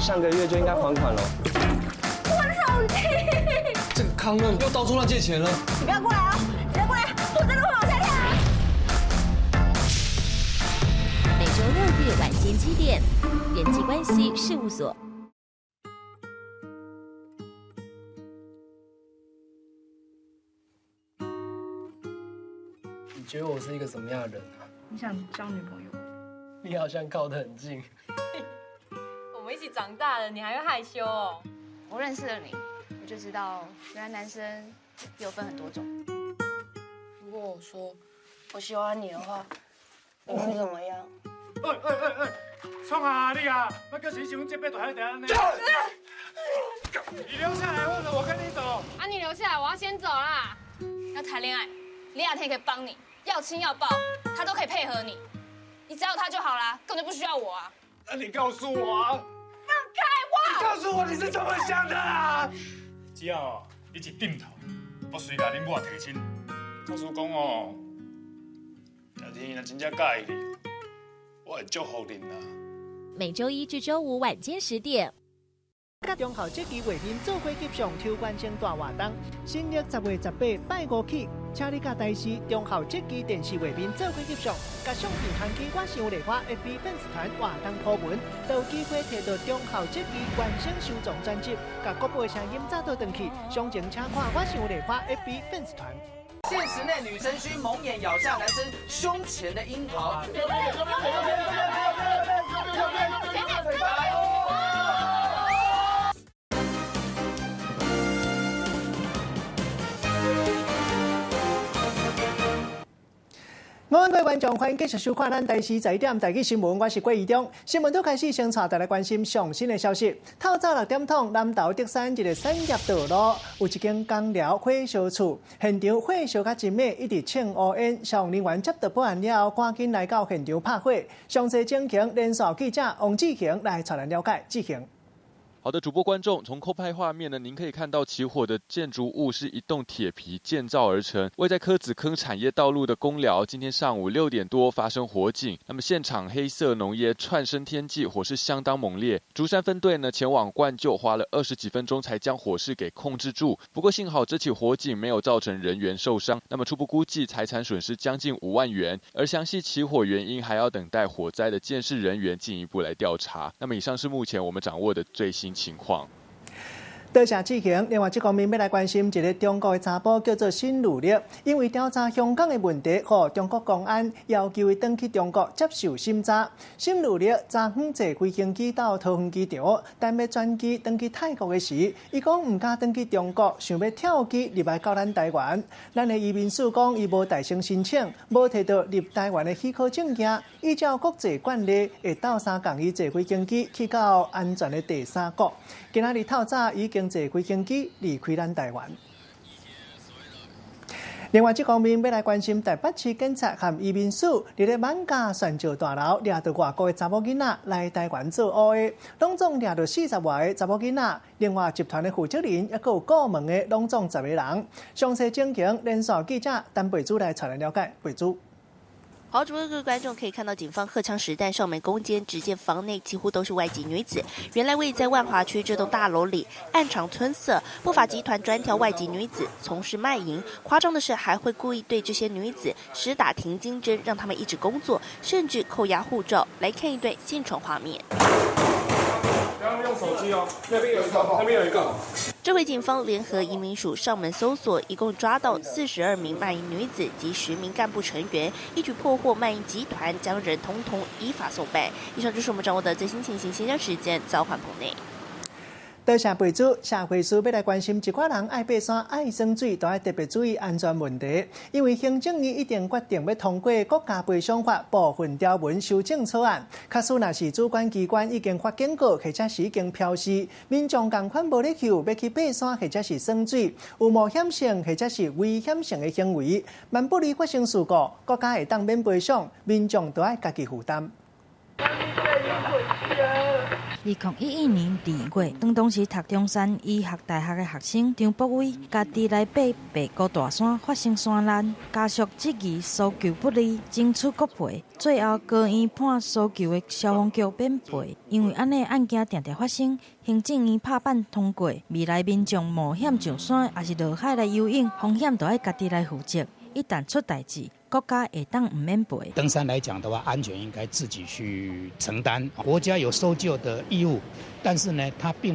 上个月就应该还款了。我的手机！这个康乐又到处乱借钱了。你不要过来啊！你再过来，我真的会往下跳。每周6日晚间7点，人际关系事务所。你觉得我是一个怎么样的人啊？你想交女朋友？你好像靠得很近。我们一起长大了，你还会害羞哦？我认识了你，我就知道原来男生有分很多种。如果我说我喜欢你的话，你会怎么样？创啊你啊！那个谁喜欢这辈子还得安呢？你留下来，或者我跟你走。啊，你留下来，我要先走啦。要谈恋爱，李雅天可以帮你，要亲要抱，他都可以配合你。你只要他就好啦，根本就不需要我啊。那你告诉我啊！放开我！你告诉我你是怎么想的啊！只要你一点头，我随甲恁某提亲。告诉讲哦，假天若真正介意你，我会祝福恁啦。每周1至周5晚间10点。中校这期画面做伙翕相抽观星大活动，新历10月18拜5起，请你甲大师中校这期电视画面做伙翕相，甲相片传去我想丽花 FB 粉丝团活动铺文，都有机会摕到中校这期完整收藏专辑，甲国宝的声音早倒转去，详情请看我想丽花 FB 粉丝团。现实内女生需蒙眼咬下男生胸前的樱桃。各位观众，欢迎继续收看咱台视在点台语新闻，我是郭义忠。新闻都开始，先带大家关心上新的消息。透早6点钟，南投德山一个产业道路有一间公寮火烧厝，现场火烧甲真猛，一直呛乌烟。消防人员接到报案了后，赶紧来到现场拍火。详细情形，连线记者王志雄来带咱了解。志雄。好的，主播观众，从偷拍画面呢，您可以看到起火的建筑物是一栋铁皮建造而成，位在柯子坑产业道路的公寮，今天上午6点多发生火警。那么现场黑色浓烟窜升天际，火势相当猛烈。竹山分队呢前往灌救，花了20几分钟才将火势给控制住。不过幸好这起火警没有造成人员受伤。那么初步估计财产损失将近5万元，而详细起火原因还要等待火灾的监视人员进一步来调查。那么以上是目前我们掌握的最新情况。多谢志雄。另外，这方面要来关心一个中国的查甫叫做辛如丽，因为调查香港的问题，和中国公安要求伊返去中国接受审查。辛如丽昨昏坐飞行机到桃园机场，但要转机返去泰国的时，伊讲唔敢返去中国，想要跳机入来到咱台湾。咱的移民署讲，伊无大声申请，无摕到入台湾的许可证件，依照国际惯例，会斗相共伊坐飞行机去到安全的第三国。今仔日透早已经坐飞行机离开咱台湾。另外，这方面要来关心台北市警察和移民署伫咧万家宣教大楼抓到外国的查某囡仔来台湾做乌的，拢总抓到40外个查某囡仔。另外，集团的负责人也有顾问的，拢总10个人。详细情形，连线记者陈培珠来带来了解。培珠。好，主播各位观众可以看到，警方荷枪实弹上门攻坚，只见房内几乎都是外籍女子。原来位在万华区这栋大楼里，暗藏春色，不法集团专挑外籍女子从事卖淫。夸张的是，还会故意对这些女子施打停经针，让她们一直工作，甚至扣押护照。来看一段现场画面。不要用手机哦，那边有一个，那边有一个。这回警方联合移民署上门搜索，一共抓到42名卖淫女子及10名干部成员，一举破获卖淫集团，将人统统依法送办。以上就是我们掌握的最新情形，现在时间交还棚内。多谢培主，社会事要来关心一寡人爱爬山、爱耍水，都要特别注意安全问题。因为行政院已经决定要通过国家赔偿法部分条文修正草案，假使若是主管机关已经发警告，或者是已经标示民众同款无咧扣要去爬山或者是耍水，有冒险性或者是危险性的行为，万不利发生事故，国家会当免赔偿，民众都要家己负担。2011年2月，当时读中山医学大学的学生张博伟，家己来爬白高大山发生山难，家属质疑搜救不力，争取国赔。最后高院判搜救的消防局免赔，因为安尼案件常常发生，行政院拍板通过，未来民众冒险上山也是落海来游泳，风险都要家己来负责。一旦出代志，国家会当唔免赔。登山来讲的话，安全应该自己去承担，国家有搜救的义务，但是呢，它不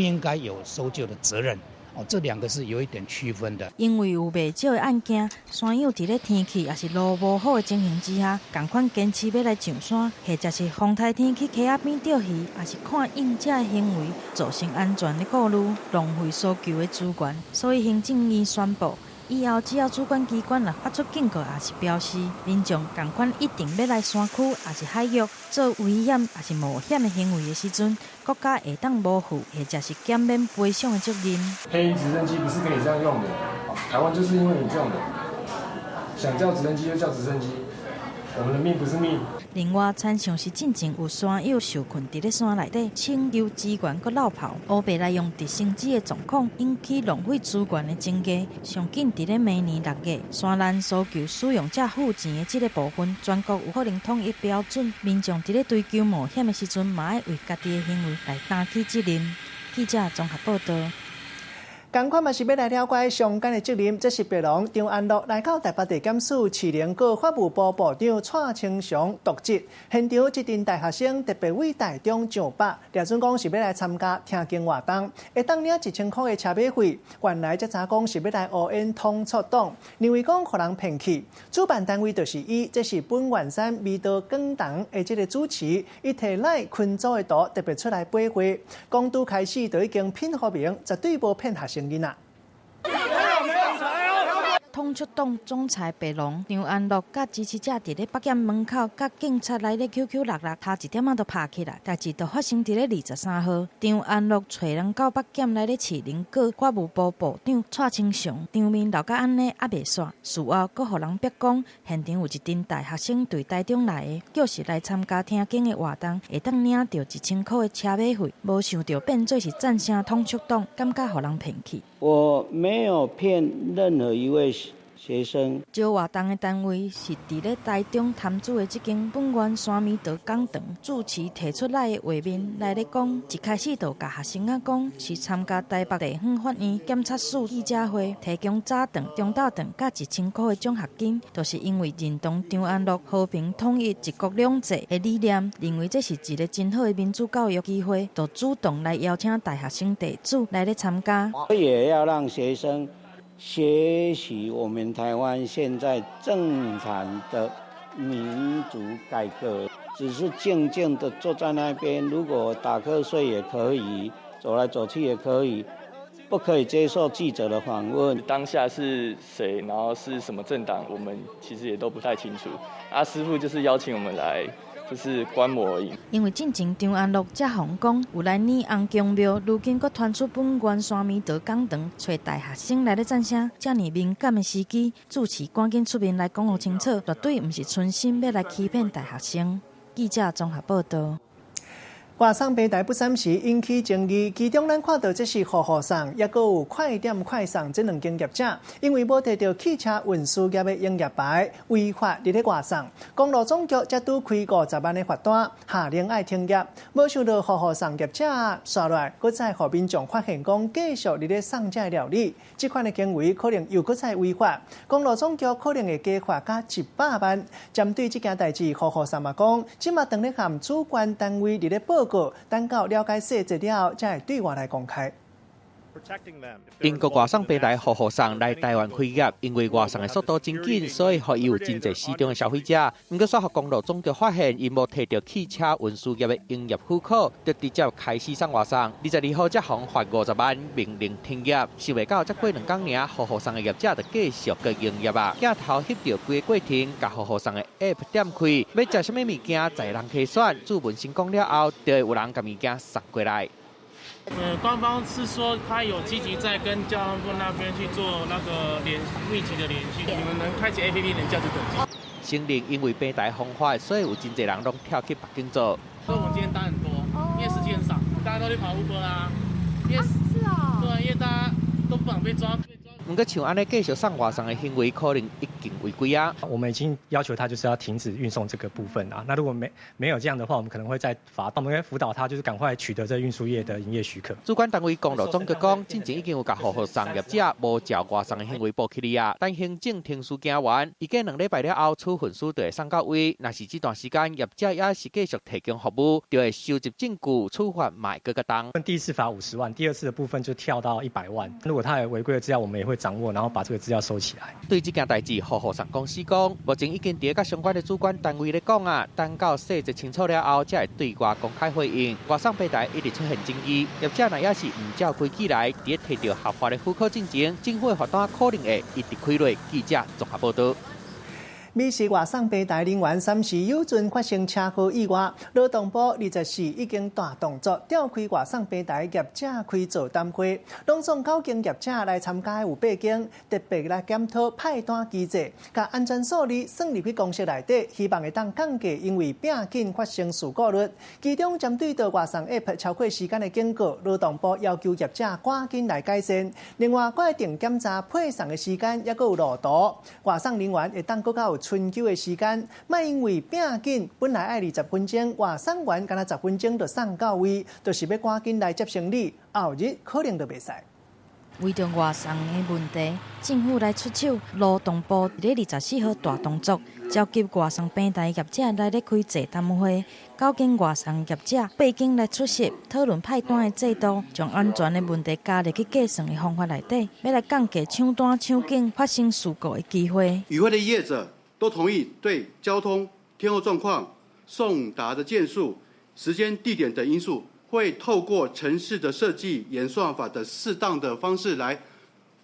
应该有搜救的责任。这两个是有一点区分的。因为有不少的案件，山友伫咧天气也是路无好的情形之下，同款坚持要来上山，或者是风台天去溪仔边钓鱼，也是看应者的行为，造成安全的顾虑，浪费搜救的资源。所以行政院宣布，以后只要主管机关若发出警告，也是表示民众同款一定要来山区，也是海域做危险也是冒险的行为的时阵，国家会当保护，或者是减免赔偿的责任。黑鹰直升机不是给你这样用的，台湾就是因为你这样的，想叫直升机就叫直升机，我们的命不是命。另外，惨象是进前有山友受困伫咧山内底，请求资源阁落跑，乌白来用直升机的状况，引起浪费资源的增加。上紧伫咧明年6月，山难搜救使用者付钱的这个部分，全国有可能统一标准，民众伫咧追求冒险的时阵，嘛要为家己的行为来担起责任。记者综合报道。同款嘛是要来了解相关的责任，这是白龙张安乐来到台北地检署市联告法务部部长蔡清祥渎职，现场一群大学生特别为大众上北，抓准讲是要来参加听经活动，会当领1000块的车马费。原来才查讲是要来学演通促党，认为讲互人骗去。主办单位就是伊，这是本元山味道讲堂的这个主持，伊提来群组的图特别出来背会，讲拄开始就已经骗好明，绝对无骗学生。通促党总裁白龙张安乐甲支持者伫咧北检门口，甲警察来咧 QQ66，头1点都拍起来。代志就发生伫咧23号，张安乐找人到北检来咧市联告法务部部长蔡清祥，场面闹到安尼也袂煞。事后佫互人逼讲，现场有一群大学生对台中来的，就是来参加听经的活动，会当领到1000块的车马费。无想到变做是赞声通促党，感觉互人骗去。我没有骗任何一位学生。招活动的单位是伫咧台中潭子的这间本院山米道讲堂，主持提出来的画面来咧讲，一开始就甲学生仔讲是参加台北地方法院检察署记者会，提供早顿、中昼顿甲1000块的奖学金，就是因为认同张安乐和平统一、一国两制的理念，认为这是一个真好的民主教育机会，就主动来邀请大学生弟子来咧参加。我也要让学生学习我们台湾现在正常的民主改革，只是静静的坐在那边，如果打瞌睡也可以，走来走去也可以，不可以接受记者的访问。当下是谁，然后是什么政党，我们其实也都不太清楚。师父就是邀请我们来，就是观摩而已。因为进前张安乐才访讲，有来念红公庙，如今佫传出本院山米道讲堂，找大学生来咧赞声，这么敏感的时机，主持赶紧出面来讲互清楚，绝对唔是存心要来欺骗大学生。记者综合报道。外送平台不闪时引起争议，其中咱看到这是户户送，也阁有快点快送这两间业者，因为无摕到汽车运输业的营业牌，违法伫咧外送。公路总局才拄开50万的罚单，下令爱停业。没想到户户送业者刷来，搁再互民众发现讲继续伫咧送这料理，这款的行为可能又搁再违法。公路总局可能会加罚甲100万。针对这件代志，户户送嘛讲，即马当咧含主管单位伫咧报。等到了解细节了，才会对外来公开。英国外送平台户户送来台湾开业，因为外送的速度真紧，所以予伊有真侪市场的消费者。不过，随后公路总局发现，伊无摕到汽车运输业的营业户口，就直接开始送外送。22号才罚50万，命令停业。想袂到，才过2天尔，户户送的业者就继续搁营业啊！镜头翕到规个过程，甲户户送的 App 点开，要食什么物件，在人可以选。主文成功了后，就会有人甲物件送过来。官方是说他有积极在跟交通部那边去做那个密集的联系，你们能开启 APP 能价值等级。承认因为平台风化，所以有真侪人拢跳去北京做。所以我们今天单很多。大家都去跑 Uber 啦，因为是啊，对，因为大家都不想被抓。不过像安尼继续送外送的行为，可能已经违规啊。我们已经要求他就是要停止运送这个部分啊。那如果没有这样的话，我们可能会再罚。我们会辅导他，就是赶快取得这运输业的营业许可。主管单位公路总局讲，之前已经有甲户送业者无照外送的行为报起哩啊。但行政听书行完，预计2礼拜了后，处分书就会送到位。若是这段时间业者也是继续提供服务，就会收集证据，处罚买更加重。第一次罚50万，第二次的部分就跳到100万。如果他有违规的资料，我们也会掌握，然后把这个资料收起来。对这件代志，户送公司讲，目前已经伫甲相关的主管单位咧讲啊，等到细节清楚了后，才会对外公开回应。外送平台一直出现争议，业者若也是唔照规矩来，伫摕到合法的户口进前，政府的罚单可能会一直开落。记者综合报道。美食外送平台人员3时有准发生车祸意外，劳动部24已经大动作调开外送平台业者开座谈会，拢总9间业者来参加有8间，特别来检讨派单机制，甲安全数字算入去公式内底，希望会当降低因为并紧发生事故率。其中针对到外送 App 超过时间的警告，劳动部要求业者赶紧来改善。另外，还会定检查配送的时间，也有路途，外送人员会当更较有春秋的时间，莫因为拼紧，本来爱20分钟，外送完敢若10分钟就送到位，就是要赶紧来接行李，后日可能就袂使。为着外送的问题，政府来出手，劳动部伫24号大动作，召集外送平台业者来咧开座谈会，9间外送业者8间来出席，讨论派单的制度，将安全的问题加入去计算的方法内底，要来降低抢单抢件发生事故的机会。与会的业者都同意对交通、天候状况、送达的件数、时间、地点等因素，会透过程式的设计、演算法的适当的方式来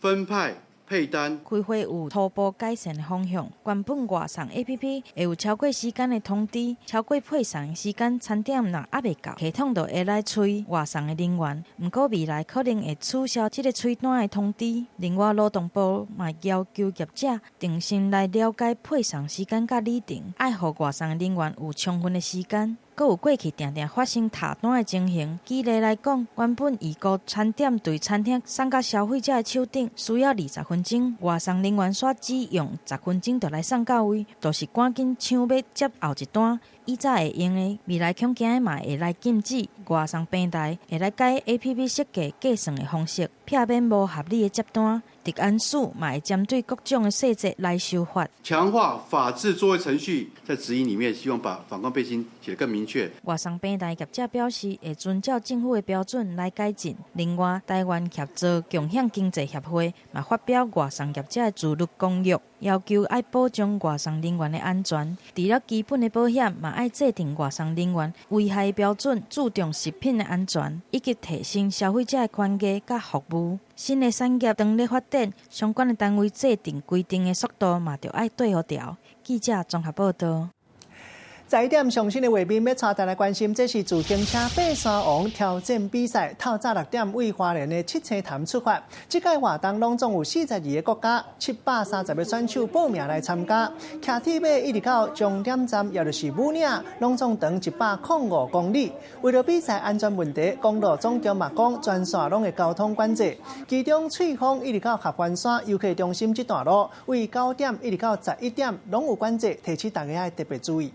分派配单。开会有初步改善的方向，原本外送 APP 会有超过时间的通知，超过配送的时间餐点若还未到，系统就会来催外送的人员。不过未来可能会取消这个催单的通知。另外，劳动部嘛要求业者定心来了解配送时间甲里程，爱互外送的人员有充分的时间。阁有过去定定发生塔单的情形。举例来讲，原本预估餐点对餐厅送到消费者的手顶需要20分钟，外送人员却只用10分钟就来送到位，就是赶紧抢要接后一单。以早会用的，未来恐惊嘛会来禁止。外送平台会来改 APP 设计计算的方式，避免无合理的接单。治安署嘛会针对各种的细节来修法，强化法制作业程序，在指引里面希望把反光背心写得更明确。外送平台业者表示会遵照政府的标准来改进。另外，台湾协作共享经济协会嘛发表外送业者的自律公约，要求爱保障外送人员的安全。除了基本的保险，嘛爱制定外送人员危害标准，注重食品的安全，以及提升消费者的权益甲服务。新的产业当咧发展，相关的单位制定规定的速度嘛，就爱对好调。记者综合报道。在1点上新的画面，要带大家关心，这是自行车爬山王挑战比赛，透早6点为花莲的七星潭出发。这届活动拢总有42个国家，730个选手报名来参加。骑铁马一直到终点站，也就是武岭，拢总长105公里。为了比赛安全问题，公路总局嘛讲全线拢会交通管制，其中翠峰一直到合欢山游客中心这段路，为9点一直到11点拢有管制，提醒大家要特别注意。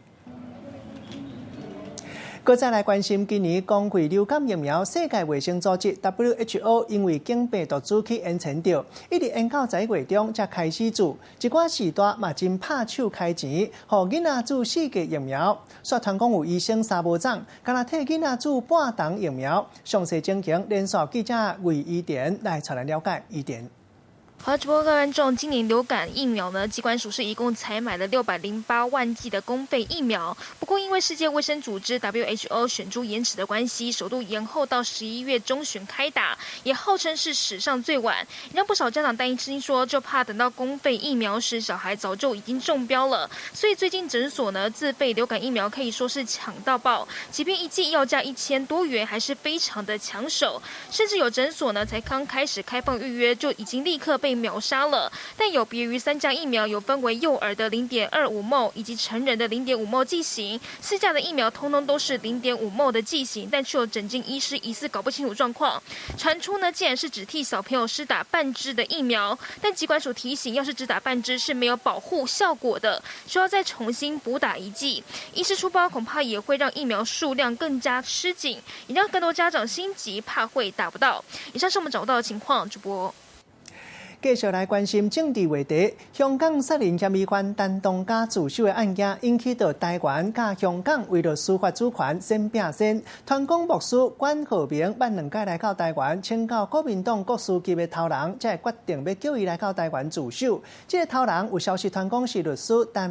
搁再来关心今年公费流感疫苗，世界卫生组织 WHO 因为经病毒株去延长着，一直延到11月中才开始做。一寡时代嘛真拍手开钱，互囡仔注4剂疫苗。说团讲有医生3无长，敢若替囡仔注半筒疫苗。详细情形，连续记者为伊典来带来了解。伊典。好，直播各位观众，今年流感疫苗呢，疾管署是一共采买了608万剂的公费疫苗。不过，因为世界卫生组织 WHO 选出延迟的关系，首度延后到11月中旬开打，也号称是史上最晚，让不少家长担心说，就怕等到公费疫苗时，小孩早就已经中标了。所以最近诊所呢，自费流感疫苗可以说是抢到爆，即便一剂要价1000多元，还是非常的抢手。甚至有诊所呢，才刚开始开放预约，就已经立刻被被秒杀了。但有别于3价疫苗有分为幼儿的0.25ml以及成人的0.5ml剂型，4价的疫苗通通都是0.5ml的剂型，但却有整间医师疑似搞不清楚状况。传出呢，竟然是只替小朋友施打半支的疫苗，但疾管署提醒，要是只打半支是没有保护效果的，需要再重新补打1剂。医师出包恐怕也会让疫苗数量更加吃紧，也让更多家长心急，怕会打不到。以上是我们找到的情况，主播。继续来关心政治话题。香港杀人嫌疑犯陈同佳自首的案件，引起到台湾甲香港为了司法主权先拼先。团公牧师管浩明捌2届来到台湾，请教国民党各司级的头人，才决定要叫伊来到台湾自首。这个头人有消息传讲是律师陈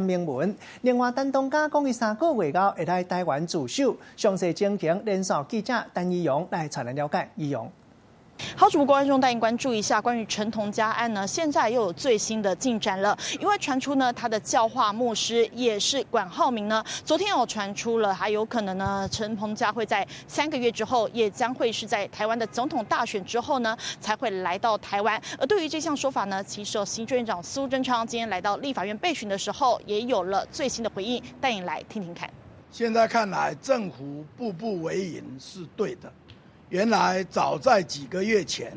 明文。另外，陈同佳讲伊3个月后会来台湾自首。详细情形，连线记者陈怡勇来传来了解。怡勇。好，主播观众带您关注一下关于陈同佳案呢，现在又有最新的进展了。因为传出呢，他的教化牧师也是管浩明呢，昨天有传出了，还有可能呢，陈同佳会在3个月之后，也将会是在台湾的总统大选之后呢，才会来到台湾。而对于这项说法呢，其实行政院长苏贞昌今天来到立法院备询的时候，也有了最新的回应，带您来听听看。现在看来，政府步步为营是对的。原来早在几个月前，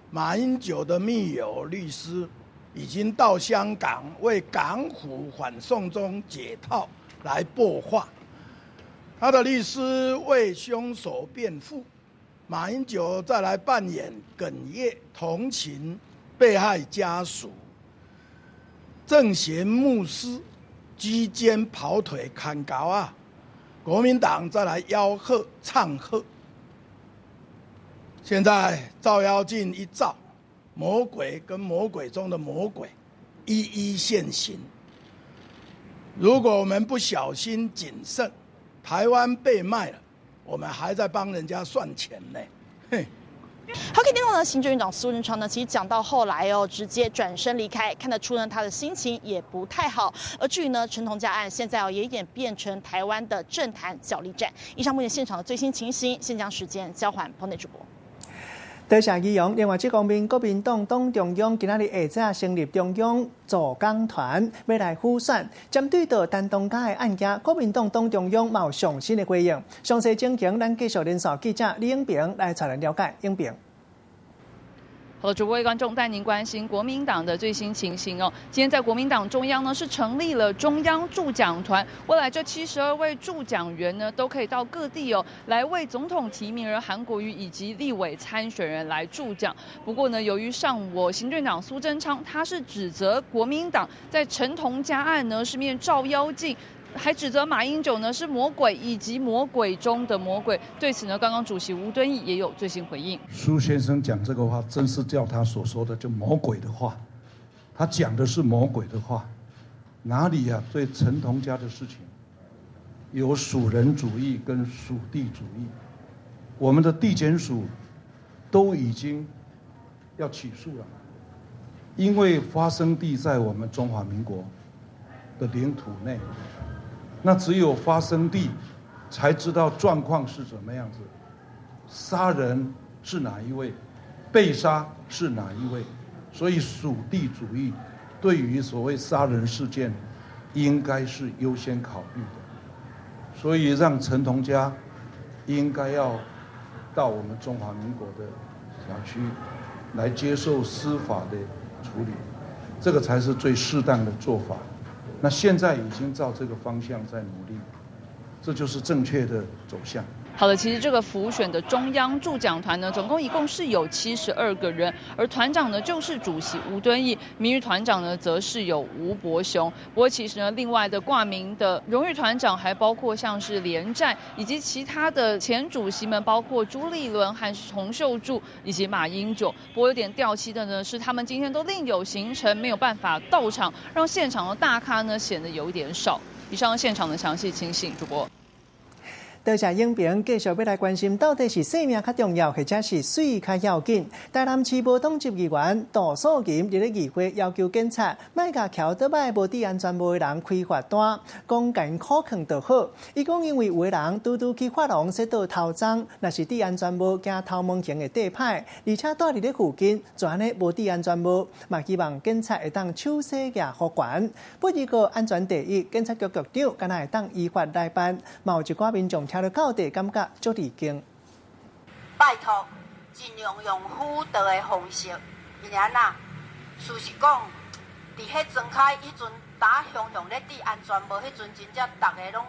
马英九的密友律师已经到香港为港府反送中解套来擘画。他的律师为凶手辩护，马英九再来扮演哽咽同情被害家属。正贤牧师居间跑腿砍高啊，国民党再来吆喝唱和。现在照妖镜一照，魔鬼跟魔鬼中的魔鬼一一现形。如果我们不小心谨慎，台湾被卖了，我们还在帮人家算钱呢。嘿。好，可以听到呢，行政院长苏贞昌呢，其实讲到后来哦，直接转身离开，看得出呢，他的心情也不太好。而至于呢，陈同佳案现在也演变成台湾的政坛角力战。以上目前现场的最新情形，先将时间交还棚内主播。多谢议员。另外，这方面，国民党党中央今仔日下晝成立中央助港团，要来辅选。针对到陈同佳的案件，国民党党中央也有上新的回应。详细情形，咱继续连线记者李永平来才能了解。永平。好的，主播观众带您关心国民党的最新情形哦。今天在国民党中央呢是成立了中央助讲团，未来这72位助讲员呢都可以到各地哦来为总统提名人韩国瑜以及立委参选人来助讲。不过呢，由于上午行政院长苏贞昌他是指责国民党在陈同佳案呢是面照妖镜。还指责马英九呢是魔鬼以及魔鬼中的魔鬼。对此呢，刚刚主席吴敦义也有最新回应。苏先生讲这个话，真是叫他所说的就魔鬼的话，他讲的是魔鬼的话，哪里呀？对陈同佳的事情，有属人主义跟属地主义，我们的地检署都已经要起诉了，因为发生地在我们中华民国的领土内。那只有发生地才知道状况是怎么样子，杀人是哪一位，被杀是哪一位，所以属地主义对于所谓杀人事件应该是优先考虑的，所以让陈同佳应该要到我们中华民国的辖区来接受司法的处理，这个才是最适当的做法。那现在已经照这个方向在努力，这就是正确的走向。好的，其实这个辅选的中央助讲团呢，总共一共是有72个人，而团长呢就是主席吴敦义，名誉团长呢则是有吴伯雄。不过其实呢，另外的挂名的荣誉团长还包括像是连战以及其他的前主席们，包括朱立伦和洪秀柱以及马英九。不过有点掉漆的呢是，他们今天都另有行程，没有办法到场，让现场的大咖呢显得有一点少。以上现场的详细情形，主播。多谢影评，继续要来关心，到底是性命较重要，或者是水较要紧？台南市无党籍议员杜素琴伫咧议会要求警察，莫甲桥倒摆无治安全无的人开罚单，讲甲因苦劝就好。伊讲因为有的人拄拄去发廊洗倒头脏，若是治安全无惊头毛型的地歹，而且住伫咧附近，就安尼无治安全无，嘛希望警察会当手洗也好管。不如个安全第一，警察局局长敢若会当依法来办，嘛有一寡民众听到到地感觉足离经。拜托，尽量用辅导的方式，因为安那，事实讲，伫迄庄开以前，打雄雄咧治安全无，迄阵真正大家拢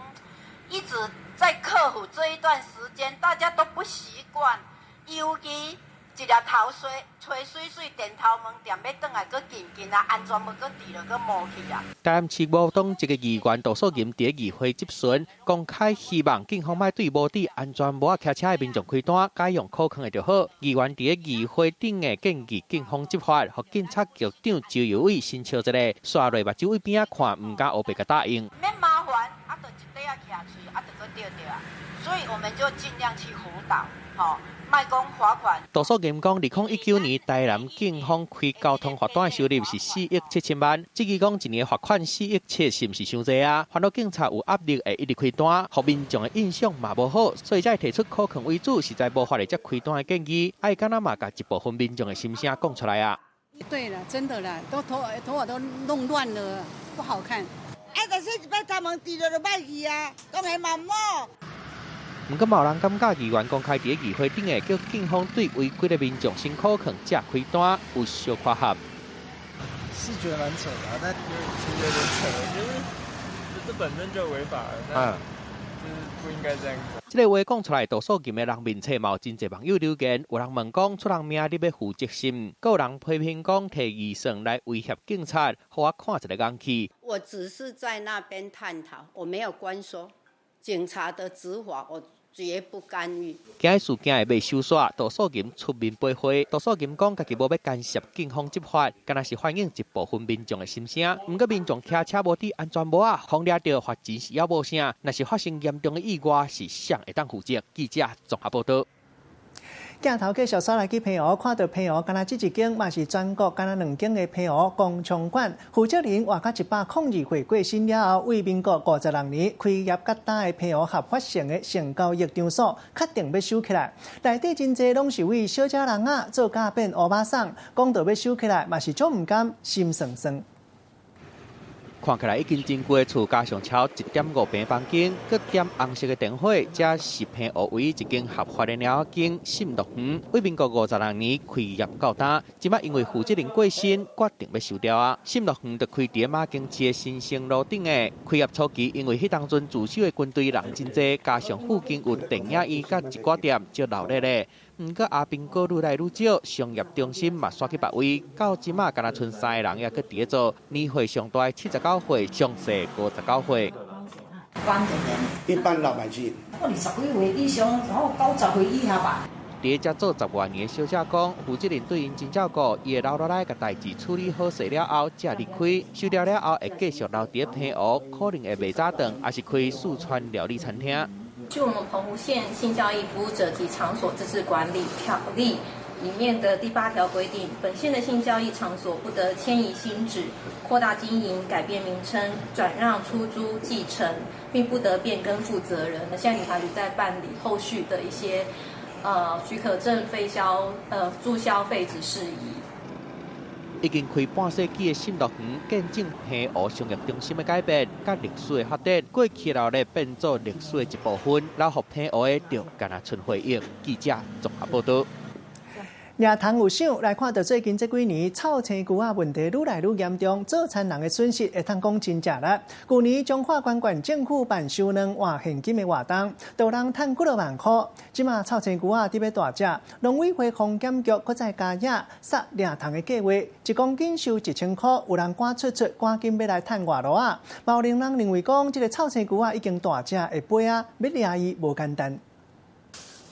一直在克服这一段时间，大家都不习惯，尤其。一粒头水吹水水电头毛店要转来，搁近啊，安全无搁治了，搁无去啊。台南市无党籍嘅议员杜素琴伫议会质询，公开希望警方莫对无治安全无骑车嘅民众开单，改用口腔的就好。议员伫议会顶嘅建议警方执法，和警察局长周游伟申请一个，刷落目睭位边看，唔敢黑白甲答应。免麻烦，啊，就一底啊徛嘴，啊，就搁对啊。所以我们就尽量去辅导，吼。卖讲罚款。杜素琴讲，2019年台南警方开交通罚单的收入是4亿7千万，至于讲一年罚款4亿7，是毋是伤济啊？烦恼警察有压力会一直开单，互民众的印象嘛无好，所以才会提出口劝为主，实在无法的才开单的建议，爱敢若嘛甲一部分民众的心声讲出来啊。对了，真的啦，都头发都弄乱了，不好看。就是一摆头毛治了就歹去啊，讲系嘛冇。不过，某人感觉议员公开伫议会顶下叫警方对违规的民众先口劝才开单，有小夸合。是觉得蛮扯的，但有点扯，我觉得这本身就违法了，就是不应该这样子。这个话讲出来，杜素琴的人面册嘛有真侪网友留言，有人问讲出人命你要负责任，有人批评讲摕预算来威胁警察，互我看一个眼气。我只是在那边探讨，我没有关说。警察的执法，我绝不干预。今日事件会被收煞，杜素琴出面驳回。杜素琴讲，家己无要干涉警方执法，敢若是反映一部分民众的心声。不过民众骑车无戴安全帽啊，防抓到罚钱是要无声。若是发生严重的意外，是谁会当负责？记者综合报道。镜头继续扫来去平湖，看到平湖，敢若这一间嘛是全国敢若2间的平湖工厂馆。负责人活到102岁过身了后，为民国56年开业较大的平湖合法性的性交易场所，确定要收起来。内底真侪拢是为小姐人啊做假变乌巴桑，讲到要收起来，嘛是足唔甘，心酸酸。看起来已经真贵的厝，加上超1.5平房间，佮点红色的电火，这是平湖唯一一间合法的鸟间信乐园。为民国56年开业到大，即摆因为负责人过身，决定要收掉啊。信乐园就开伫马经市的新生路顶的。开业初期，因为迄当阵驻守的军队人真多，加上附近有电影院甲一寡店，就闹热咧。不过阿兵哥愈来愈少，商业中心嘛刷去别位，到即马敢若剩3个人也搁伫咧做。年岁上大79岁，上细59岁。一般600几。20几岁以上，然后90岁以下吧。伫遮做10多年的小姐讲，负责人对因真照顾，伊会留落来，甲代志处理好势了后，才离开。收掉了后，会继续留伫平湖，可能会卖早顿，还是开四川料理餐厅。据我们澎湖县性交易服务者及场所自治管理条例里面的第8条规定，本县的性交易场所不得迁移新址、扩大经营、改变名称、转让、出租、继承，并不得变更负责人。那现在警察局在办理后续的一些许可证费销、注销废止事宜。已经开半世纪的信乐园，见证平湖商业中心的改变，甲历史的发展。过去了咧变做历史的一部分，留予平湖的就敢若剩回忆。记者综合报道。抓糖有赏，来看到最近这几年臭青牛仔问题愈来愈严重，做餐人的损失会通讲真正啦。去年彰化县县政府办收2换现金的活动，都人赚几万块。即马臭青牛仔伫要大只，农委会防检局搁再加压杀抓糖的计划，1公斤收1000块，有人赶出赶紧要来赚外路啊！有人认为讲，这个臭青牛仔已经大只的杯啊，要抓伊无简单。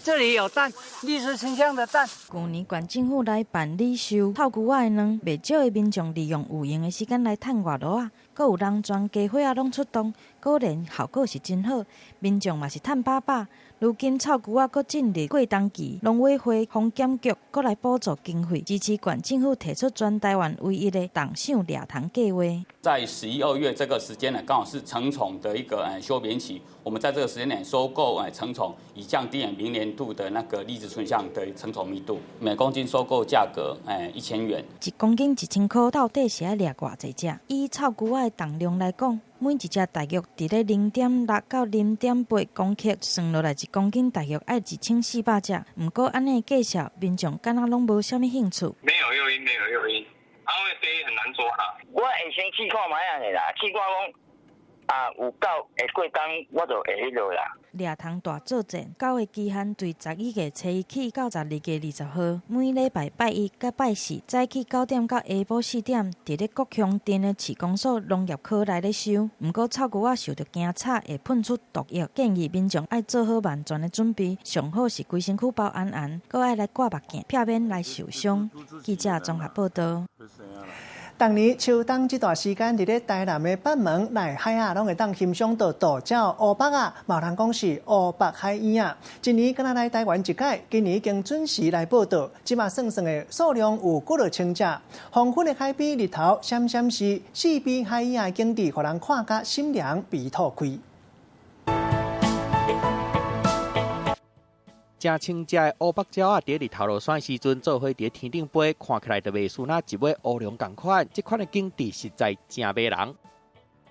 这里有蛋，绿色清香的蛋。去年县政府来办理收臭牛仔的卵，袂少的民众利用有闲的时间来趁外路啊。阁有人全家伙仔拢出动，果然效果是真好，民众嘛是趁饱饱。如今臭牛仔阁进入过冬期，农委会、防检局阁来补助经费，支持县政府提出全台湾唯一的动赏掠虫计划。在11、2月这个时间呢，刚好是成虫的一个休眠期，我们在这个时间内收购成虫，以降低明年度的那个荔枝春象的成虫密度。每公斤收购价格1000元。1公斤1000块，到底是要掠偌济只？以臭牛仔的重量来讲，每一只大约伫咧0.6到0.8公克，算落来1公斤大约要1400只。不过安尼介绍，民众敢若拢无啥物兴趣。没有诱因，没有诱因，因为这很难抓啦。我会先试看卖安尼啦，试看讲有够会过冬，我就会迄落啦。掠虫大作战，狗的期限对11月初1起到12月20号，每礼拜拜一甲拜四早起9点到下晡4点，伫咧国乡镇的市公所农业科内咧收。不过臭牛仔受到惊吵会喷出毒液，建议民众爱做好万全的准备，上好是规身躯包安安，搁爱来挂目镜，避免来受伤。记者综合报道。逐年秋冬这段时间，伫咧台南的北门、内海啊，拢会当欣赏到大鸟乌北啊，嘛有人讲是乌北海燕啊。一年敢若来台湾一届，今年已经准时来报道，即马算算的数量有几落千只。黄昏的海边日头闪闪是四边海燕的景致，互人看甲心凉鼻吐开。正清只的乌北鸟啊，伫日头落山时阵做伙伫天顶飞，看起来就袂输那一尾乌龙同款。这款的景致实在真迷人。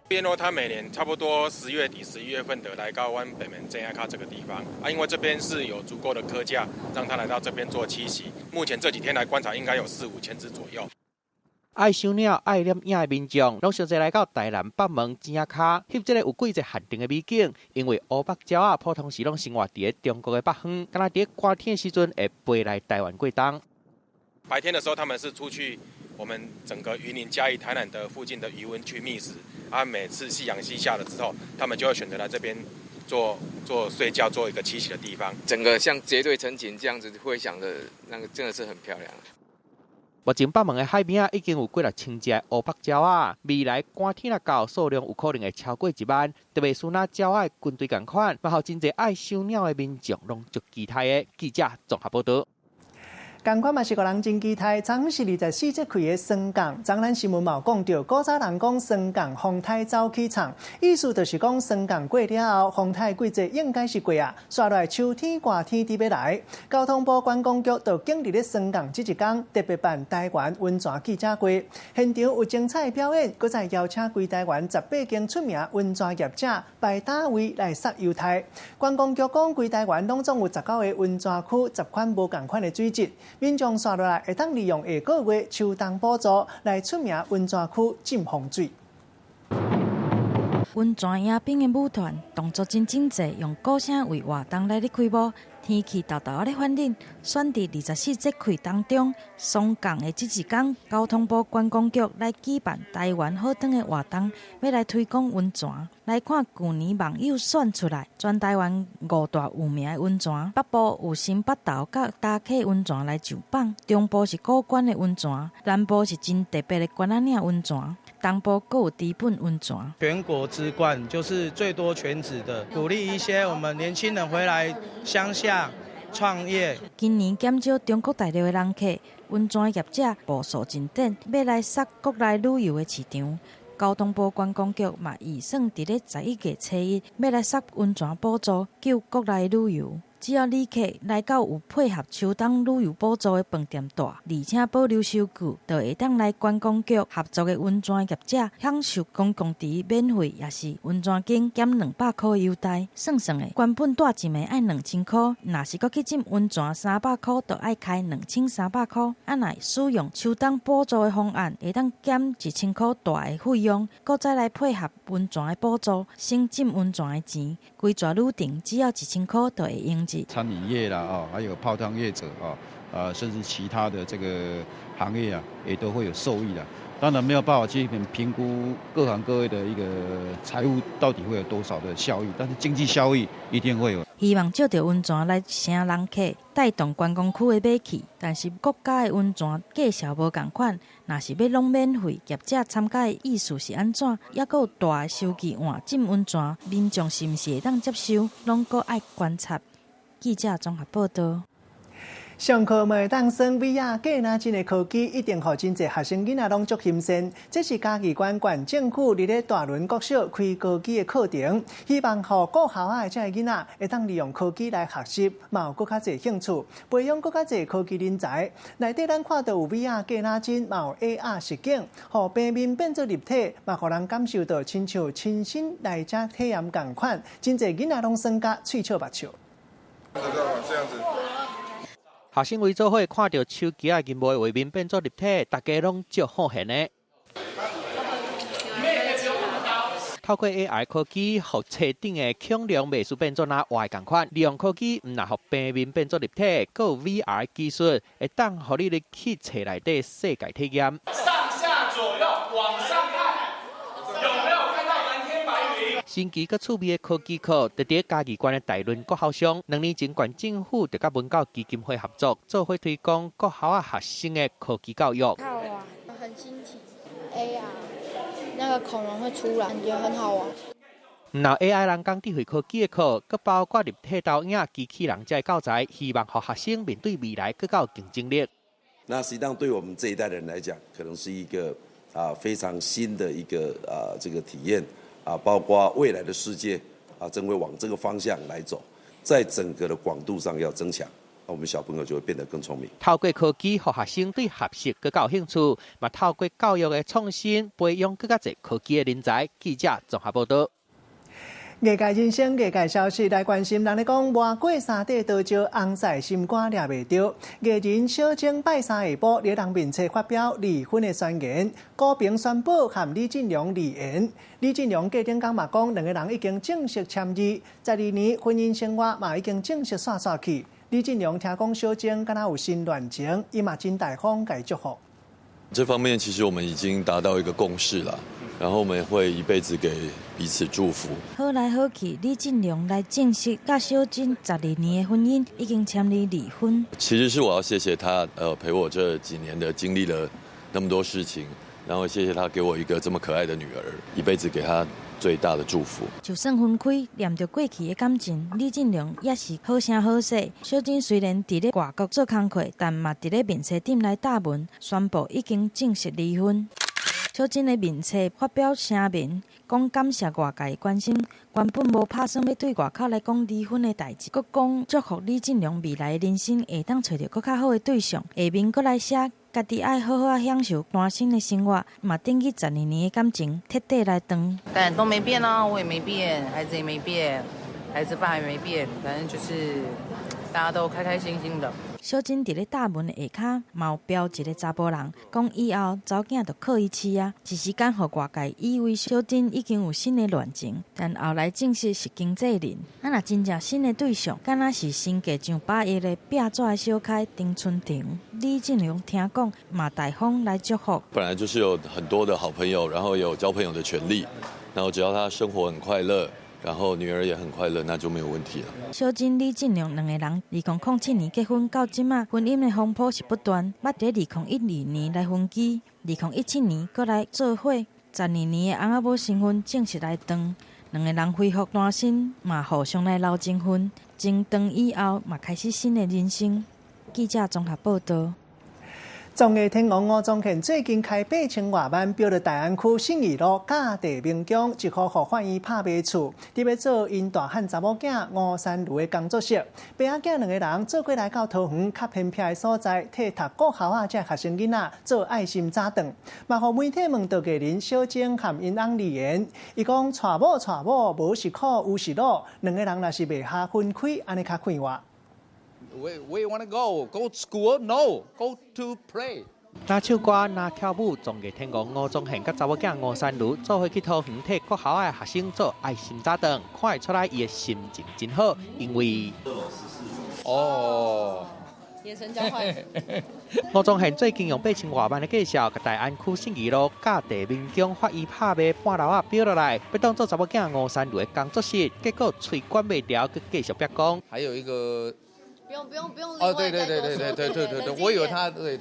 边它每年差不多10月底、11月份的来到湾北门正亚卡这个地方啊，因为这边是有足够的科架，让它来到这边做栖息。目前这几天来观察，应该有4、5千只左右。爱赏鸟、爱摄影的民众，拢常侪来到台南北门正亚卡，翕这个有几只限定的美景。因为乌北鸟啊，普通时拢生活伫咧中国的北方，敢若伫寒天的时阵会飞来台湾过冬。白天的时候，他们是出去我们整个云林、嘉义、台南的附近的渔温去觅食。啊，每次夕阳西下了之后，他们就会选择来这边做睡觉、做一个栖息的地方。整个像结对成群这样子飞翔的那个，真的是很漂亮。目前北门的海边啊，已经有几6000只乌北鸟啊，未来寒天到数量有可能会超过1万，特别是那鸟仔军队同款，嘛好真侪爱赏鸟的民众拢足期待的。记者综合报道。同款嘛是个人真期待，昨昏是24节开的双港。昨咱新闻嘛有讲到，古早人讲双港风台走起场，意思就是讲双港过了后，风台季节应该是过啊，刷来秋天寒天伫要来。交通部观光局就经历咧双港这一天，特别办台湾温泉记者会，现场有精彩表演，搁再邀请规台湾18间出名温泉业者摆搭位来撒优待。观光局讲，规台湾拢总有19个温泉区，10款无共款的水质。民众刷落来会当利用下个月秋冬补助来出名温泉区浸风水。温泉迎宾的舞团动作真整齐，用鼓声为活动来咧开幕。天气豆豆咧反冷，选伫24节气当中，双港的这一天，交通部观光局来举办台湾好汤的活动，要来推广温泉。来看去年网友选出来，全台湾5大有名的温泉，北部有新北投甲打客温泉来上榜，中部是古关的温泉，南部是真特别的关仔岭温泉。东部各有低本温泉，全国之冠就是最多全职的，鼓励一些我们年轻人回来乡下创业。今年减少中国大陆的人客，温泉业者步数真紧，要来杀国内旅游的市场。交通部观光局嘛预算伫咧11月初1，要来杀温泉补助，救国内旅游。只要旅客来到有配合秋冬旅游补助的饭店大，而且保留收据，就会当来观光局合作的温泉业者享受公共池免费，也是温泉间减200块优待。算算的，原本大一枚爱2000块，若是搁去浸温泉300块，就爱开2300块。啊，若使用秋冬补助的方案，会当减1000块大的费用，搁再来配合温泉的补助，省浸温泉的钱。规抓旅程只要1000块就会用。餐饮业啦，还有泡汤业者甚至其他的这个行业啊，也都会有受益的。当然没有办法去评估各行各业的一个财务到底会有多少的效益，但是经济效益一定会有。希望借着温泉来省人客，带动观光区的买气。但是国家的温泉价销无共款，若是要拢免费，业者参加的意思是安怎？还佫有大的收据换浸温泉，民众是毋是会当接受？拢佫爱观察。记者综合报道。上课袂当耍 VR 假若真的科技，一定互真侪学生囡仔拢足新鲜。这是嘉义县县政府伫咧大轮国小开科技的课程，希望互各校的这些囡仔会当利用科技来学习，嘛有更较侪兴趣，培养更较侪科技人才。内底咱看到有 VR 假若真，嘛有 AR 实景，互平面变做立体，嘛互人感受到亲像亲身来遮体验共款。真侪囡仔拢耍甲喙笑目笑。这样子。学生围做伙看到手机啊、荧幕画面变作立体，大家拢足好闲的。透过 AI 科技，互册顶的恐龙美术变作那画同款。利用科技，唔但互平面变作立体，佮有 VR 技术，会当互你咧去册内底世界体验。上下左右往上看，有没有看到蓝天白云？新奇佮趣味的科技课，伫伫嘉义县的大轮国校上，2年前县政府就甲文教基金会合作，做伙推广国校啊学生的科技教育。好玩，很新奇 ，AR 那个恐龙会出来，感觉很好玩。那 AI 人工智慧科技的课，佮包括立体投影、机器人这教材，希望互学生面对未来更有竞争力。那实际上对我们这一代人来讲，可能是一个非常新的一个这个体验包括未来的世界正会往这个方向来走，在整个的广度上要增强，那我们小朋友就会变得更聪明。透过科技，互学生对学习更有兴趣，嘛透过教育的创新，培养更加侪科技的人才。记者综合报道。业界人生、业界消息来关心，人咧讲外过三地多少红菜心肝抓袂着。艺人小晶拜三下晡咧人面册发表离婚的宣言，高平宣布和李进良离缘。李进良隔天讲嘛讲，两个人已经正式签字，12年婚姻生活嘛已经正式煞去。李进良听讲小晶敢若有新恋情，伊嘛真大方甲伊祝福。这方面其实我们已经达到一个共识了。然后我们也会一辈子给彼此祝福。好来好去，李进良来证实，甲小晶12年的婚姻已经签立离婚。其实是我要谢谢他，陪我这几年的经历了那么多事情，然后谢谢他给我一个这么可爱的女儿，一辈子给他最大的祝福。就算分开，念着过去的感情，李进良也是好声好势。小晶虽然伫咧外国做工课，但嘛伫咧面册顶来答文，宣布已经正式离婚。小晶的面册发表声明，讲感谢外界关心，原本无打算要对外口来讲离婚的代志，佮讲祝福李进良未来的人生会当找到更较好的对象。下面佮来写，家己爱好好享受单身的生活，嘛登记12年的感情，彻底来长。但都没变啊，我也没变，孩子也没变，孩子爸也没变，反正就是大家都开开心心的。小晶伫咧答文的下骹，嘛有标一个查甫人，讲以后查某囝就靠伊饲啊。一时间，互外界以为小晶已经有新的恋情，但后来证实是经纪人。若真正新的对象，敢若是身价上百亿的壁纸的小开丁春婷。李进良听讲，嘛大方来祝福。本来就是有很多的好朋友，然后有交朋友的权利，然后只要他生活很快乐。然后女儿也很快乐，那就没有问题了。小晶、李进良两个人2007年结婚到今仔，婚姻的风波是不断。捌在2012年来分居，2017年搁来做伙，12年的翁仔某新婚正式来当，两个人恢复单身，嘛互相来捞结婚。从当以后，嘛开始新的人生。记者综合报道。综艺天王吴宗宪最近开8千外万，标到大安区信义路假地名宫，一户互欢喜拍卖厝，伫要做因大汉查某囝吴山如的工作室。爸仔囝两个人做过来到桃园较偏僻的所在，替读国校这学生囡仔做爱心早顿。嘛，互媒体问到艺人小晶和因翁离缘，伊讲娶某无是苦有是乐，两个人若是袂下分开，安尼较快活。Where you want to go? Go to school? No. Go to play. 拿唱歌、拿跳舞，综艺天王吴宗宪甲查某囝吴山如做伙去桃园替国校的学生做爱心早顿，看会出来伊的心情真好，因为眼神交换。吴宗宪最近用8000多万的介绍，甲大安区信义路甲地民警法医拍卖半楼啊标落来，要当做查某囝吴三如的工作室，结果嘴管袂牢，佮继续逼讲。还有一个。不用哦，对，我以为他对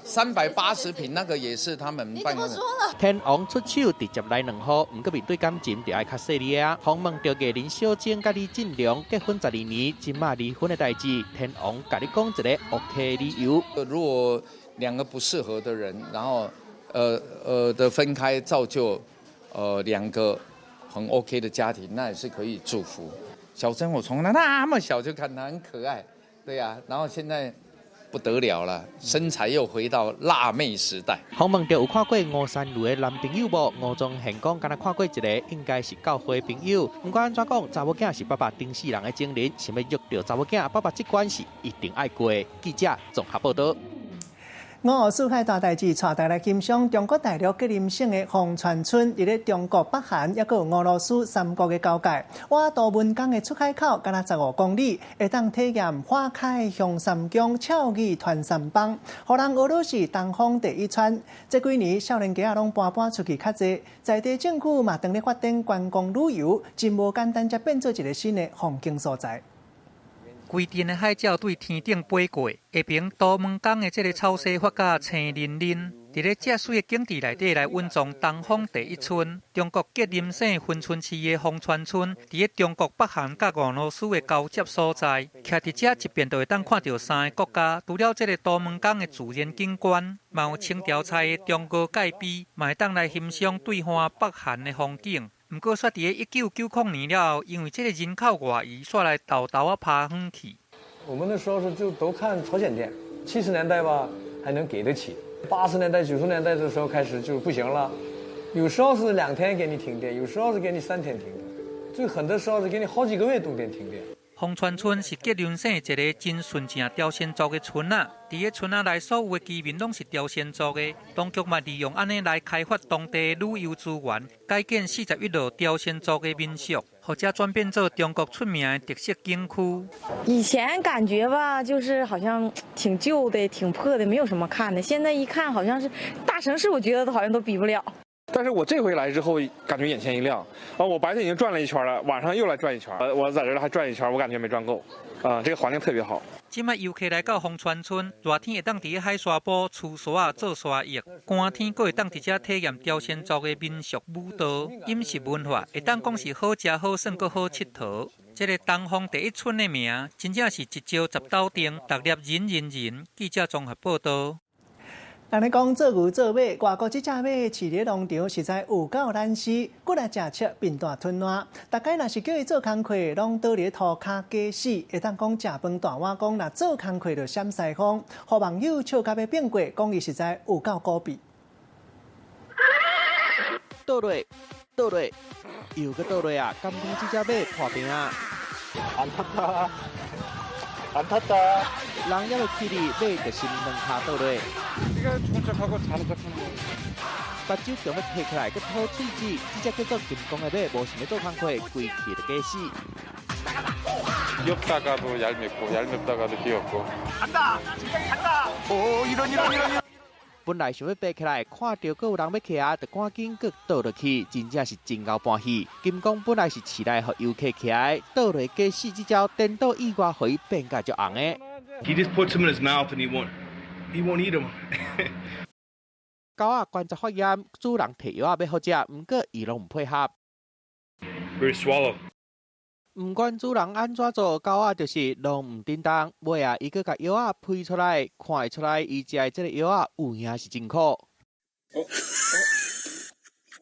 ，380平那个也是他们办的。天王出手直接来2号，不过面对感情就爱较细腻啊。访问到艺人小晶甲李进良结婚12年，今嘛离婚的代志，天王甲你讲一个 OK 理由。如果2个不适合的人，然后的分开，造就2个很 OK 的家庭，那也是可以祝福。小珍，我从那么小就看她很可爱，对呀、然后现在不得了了，身材又回到辣妹时代。访问到有看过吴三如的男朋友无？吴宗宪讲，敢若看过一个，应该是教会朋友。不管安怎讲，查某囝是爸爸顶世人的精灵，想要约到查某囝，爸爸这关是一定爱过。记者综合报道。五湖四海大代志，带大家来欣赏中国大陆吉林省的红川村，伫咧中国北韩，也有俄罗斯3国的交界。我到文江的出海口，敢若15公里，会当体验花开向三江，俏语传三邦，互人俄罗斯东方第一川。这几年少年家拢搬出去较济，在地政府嘛当咧发展观光旅游，真无简单，才变做一个新的风景所在。规阵的海鸟对天顶飞过，下边杜门港的这个草溪发甲青淋淋，伫咧这水的景致内底来稳藏东方第一村。中国吉林省珲春市的红川村，伫咧中国北韩甲俄罗斯的交接所在，徛伫这一边就会当看到3个国家。除了这个杜门港的自然景观，嘛有青条菜的中俄界壁，嘛会当来欣赏对岸北韩的风景。不过，煞伫咧1990年了，因为这个人口外移，煞来豆啊爬远去。我们那时候是就都看朝鲜电，70年代吧还能给得起，80年代、90年代的时候开始就不行了，有时候是2天给你停电，有时候是给你3天停电，最狠的时候是给你好几个月都电停电。红川村是吉林省一个真纯正朝鲜族的村仔，伫个村仔内所有的居民拢是朝鲜族的。当局嘛利用安尼来开发当地旅游资源，改建41座朝鲜族的民宿，或者转变做中国出名的特色景区。以前感觉吧，就是好像挺旧的、挺破的，没有什么看的。现在一看，好像是大城市，我觉得好像都比不了。但是我这回来之后，感觉眼前一亮啊！我白天已经转了一圈了，晚上又来转一圈，我在这儿还转一圈，我感觉没转够啊！这个环境特别好。今麦游客来到红川村，热天会当伫个海沙坡出沙做沙浴，寒天佫会当伫遮体验朝鲜族的民俗舞蹈、饮食文化，会当讲是好食好耍佫好佚佗。这个东方第一村的名，真正是一朝10斗定，逐粒人。记者综合报道。人咧讲做牛做马，外国这只马饲咧农场实在有够难饲，骨力正切，面大吞烂。大概若是叫伊做工课，拢倒咧涂骹假死，会当讲食饭大碗讲，若做工课就闪西风。互网友笑甲要变过，讲伊实在有够孤僻。倒落，又个倒落啊！甘讲这只马破病啊！안 탔다. 人也要起哩，马就是2骹倒落。 네가 정착하고 자는 척하는 거. 把酒强要摕起来，佮吐喙子，这只叫做金刚的马，无想要做工课，规气就假死。 귀엽다가도 얄밉고, 얄밉다가도 귀엽고. 간다! 간다! 오, 이런. 本来想要爬起来，看到佫有人要骑，就赶紧佫倒落去，真正是真够欢喜。金刚本来是饲来互游客骑，倒落假死这招，颠倒意外回变甲足红的。He just puts them in his mouth and he won't eat them. 狗仔关节发炎，主人摕药要好食，毋过伊拢唔配合。Very swallow. 唔管主人安怎做，狗仔就是拢唔叮当。尾啊，伊佮甲药仔配出来，看会出来伊食的这个药仔有影是真苦。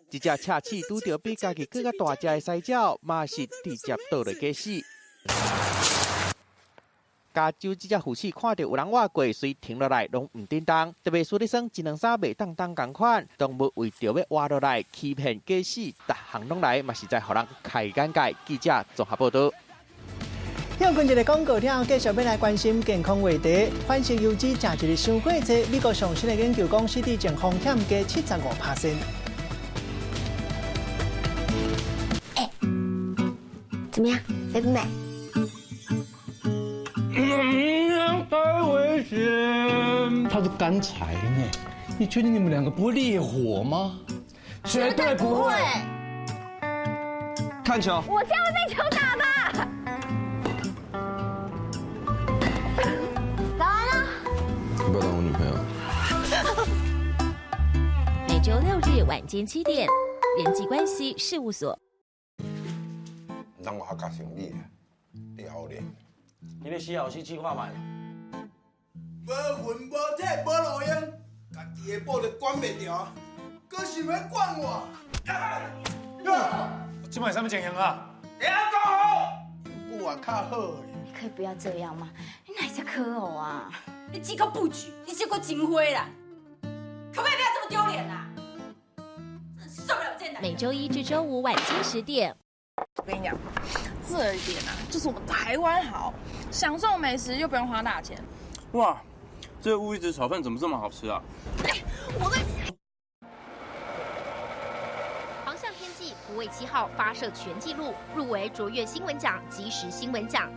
一只赤刺拄着比家己更加大只的犀鸟，嘛是直接倒落假死。加州这只护士看到有人挖过，随停落来，拢唔叮当。特别说咧算1、2、3袂当共款，动物为着要挖落来，欺骗假死，逐项拢来，嘛实在互人开眼界。记者综合报道。休困一个广告了，继续要来关心健康话题。反式油脂食一日伤过济，美国上新的研究讲，失智症风险加75%。怎么样，美不美？太危心。他是干柴呢，你确定你们两个不会烈火吗？绝对不会。看球。我这样会被球打吧？打完了。要不要当我女朋友？每周6日晚间7点，人际关系事务所。咱我较生理，你好练。你要死后死计划慢。无魂无体无路用，家己的宝就管袂着，搁想要管我？今晚什么情形啊？会晓讲好，不玩较好的。你可以不要这样吗？你哪只可偶啊？你这个布局，你这个金灰啦，可不可以不要这么丢脸啦？真受不了这男人。每周1至周5晚间10点。我跟你讲，这一点啊，就是我们台湾好，享受美食又不用花大钱。哇，这乌鱼子炒饭怎么这么好吃啊？我在。航向天际福卫7号发射全纪录，入围卓越新闻奖、即时新闻奖。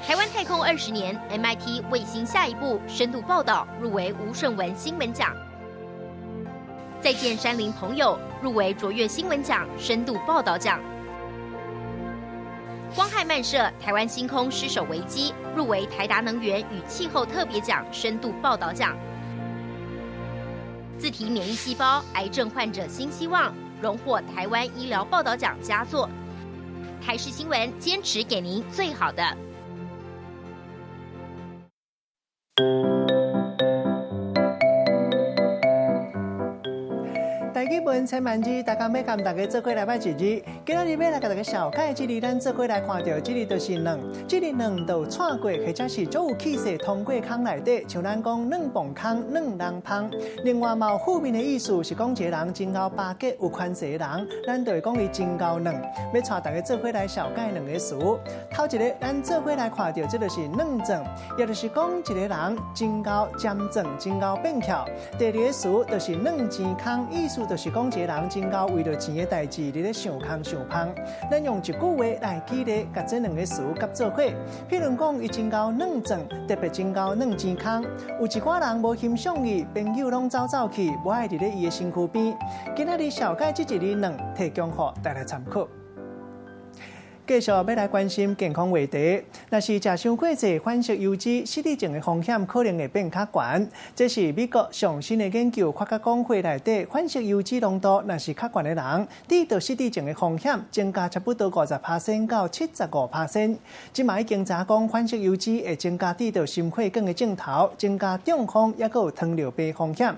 台湾太空20年 ，MIT 卫星下一步深度报道入围吴顺文新闻奖。再见山林朋友入围卓越新闻奖、深度报道奖。光害漫射台湾星空失守危机入围台达能源与气候特别奖、深度报道奖。自体免疫细胞癌症患者新希望荣获台湾医疗报道奖佳作。台视新闻坚持给您最好的。大基本千万字，大家要跟大家做伙来拜一日。今仔日要来给大家小解这日，咱做伙来看到这日就是卵，这日卵就串过，或者是足有气势通过空内底，像咱讲卵蹦空、卵人芳。另外嘛有负面的意思是讲一个人真够巴结有权势的人，咱就会讲伊真够卵。要带大家做伙来小解两个词。头一个，咱做伙来看到这就是卵症，也就是讲一个人真够尖症、真够变巧。第二个词就是卵钱空，意思就是讲一个人真够为了钱的代志，你咧想空想芳。咱用一句话来举例，甲这两个词夹做伙。譬如讲，伊真够卵症，特别真够卵钱空。有一寡人无欣赏伊，朋友拢走去，无爱伫咧伊的身躯边。今仔日小解这一日卵，提供予大家参考。继续要来关心健康话题，若是食伤过济反式油脂，失智症的风险可能会变较悬。这是美国上新的研究发觉讲，血内底反式油脂浓度若是较悬的人，得到失智症的风险增加差不多50%到75%。即嘛已经查讲，反式油脂会增加得到心血管的症头，增加中风，也有糖尿病风险。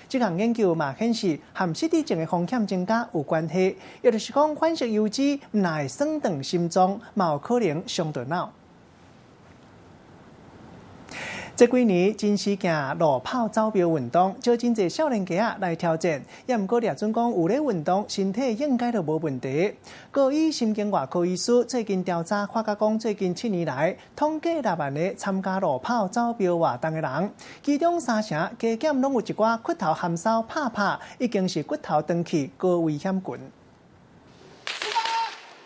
这项研究嘛显示，和失智症的风险增加有关系，也就是讲，反式油脂唔会酸断心脏，嘛有可能伤到脑。这几年真是行路跑走标运动，招真侪少年家来挑战，也毋过掠准讲有咧运动，身体应该就无问题。高医神经外科医师最近调查发觉讲，最近7年来，统计6万个参加路跑走标活动的人，其中3成加减拢有一寡骨头含梢拍，已经是骨头长去高危险群。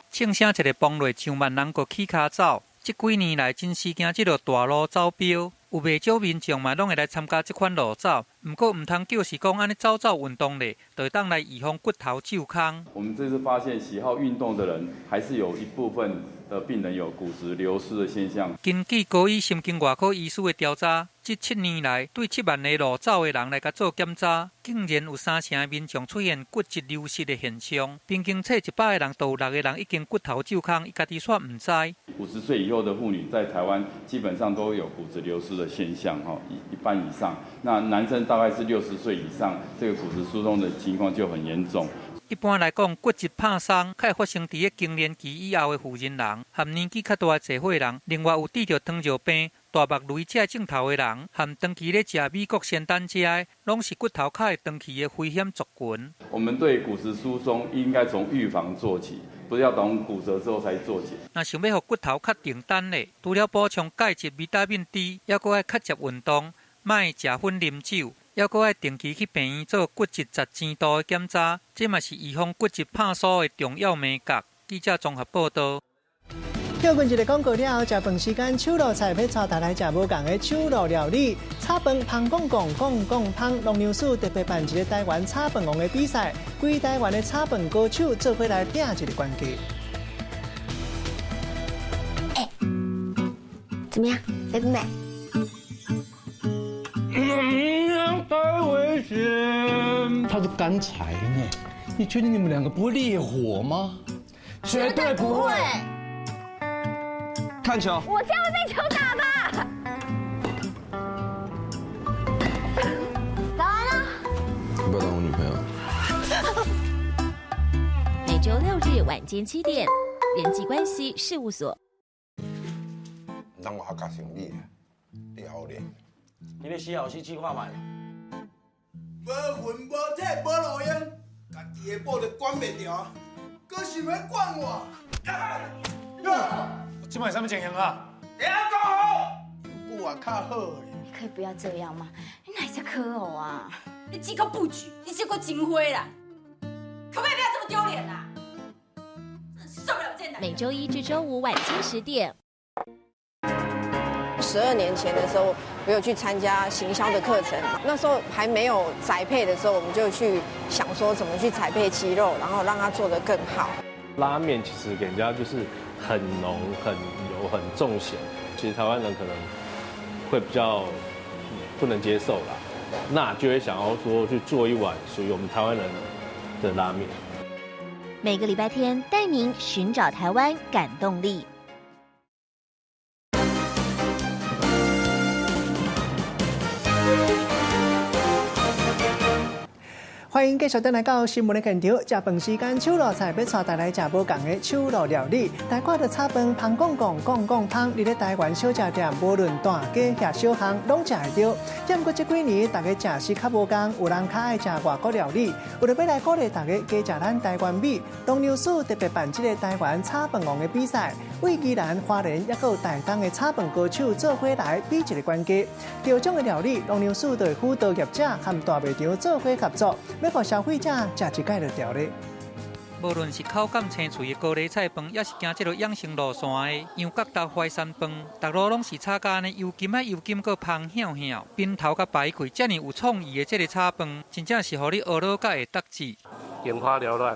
庆生一个崩落上万人个起骹走，这几年来真是行这条大路走标。有袂少民众嘛，拢会来参加这款路走，不过唔通就是讲安尼走运动咧，就会当来预防骨头旧空。我们这次发现，喜好运动的人还是有一部分的病人有骨质流失的现象。根据高医神经外科医师的调查，这7年来对7万个路走的人来甲做检查，竟然有3成的民众出现骨质流失的现象。平均测100个人，都有6个人已经骨头旧空，伊家己煞唔知。50岁以后的妇女在台湾基本上都有骨质流失的现象，一半以上。那男生大概是60岁以上，这个骨质疏松的情况就很严重。一般来讲，骨质拍伤较会发生伫经年期以后的妇人人，和年纪较大的社会人，另外有得着糖尿病、大目雷这症头的人，和长期咧食美国仙丹这的，拢是骨头较会长期的危险族群。我们对骨质疏松应该从预防做起，不是要等骨折之后才做起。若想要让骨头较定单咧，除了补充钙质、维他命 D， 还佫爱较接运动，莫食薰啉酒。还佫爱定期去病院做骨质值精度的检查，这嘛是预防骨质拍疏的重要眉角。记者综合报道。休困一个广告了，食饭时间手路菜要带大家食无共的手路料理。炒饭香港讲香，龙牛市特别办一个台湾炒饭王的比赛，规台湾的炒饭高手做伙来拼一个关键。怎么样？美不美？太危险！它是干柴呢，你确定你们两个不会烈火吗？绝对不会。看球。我这样会被球打吧？打完了。要不要当我女朋友？每周6日晚间7点，人际关系事务所。咱我家生理，你好练。你咧死后死计划慢。无魂无体无路用，家己的宝都管袂着，搁想要管我？今晚什么情形啊？会晓讲好，我较好咧。你可以不要这样吗？你哪只可偶啊？你这个布局，你这个金灰啦，可不可以不要这么丢脸啦？真是受不了这男人。每周1至周5晚间10点。12年前的时候，我有去参加行销的课程，那时候还没有宅配的时候，我们就去想说怎么去宅配鸡肉，然后让它做得更好。拉面其实给人家就是很浓、很油、很重咸，其实台湾人可能会比较不能接受啦，那就会想要说去做一碗属于我们台湾人的拉面。每个礼拜天带您寻找台湾感动力。欢迎继续登来到新闻的现场，食饭时间手路菜要带大家食无共的手路料理。大家的炒饭香讲香，你咧台湾小吃店，无论大家遐小巷，拢食会到。只不过这几年大家食时较无共，有人较爱食外国料理，为了要来鼓励大家加食咱台湾米，龙牛市特别办这个台湾炒饭王的比赛，为宜兰、花莲也有台东的炒饭高手做伙来比一个关键。得奖的料理，龙牛市就会辅导业者和大卖场做伙合作。要让消费者食一届就掉咧。无论是口感清脆的高丽菜饭，也是行这个养生路线的羊角豆淮山饭，逐路拢是炒甲呢油金啊油金，搁香香香，边头甲白开，遮尔有创意的这个炒饭，真正是互你学到甲会得志。眼花缭乱。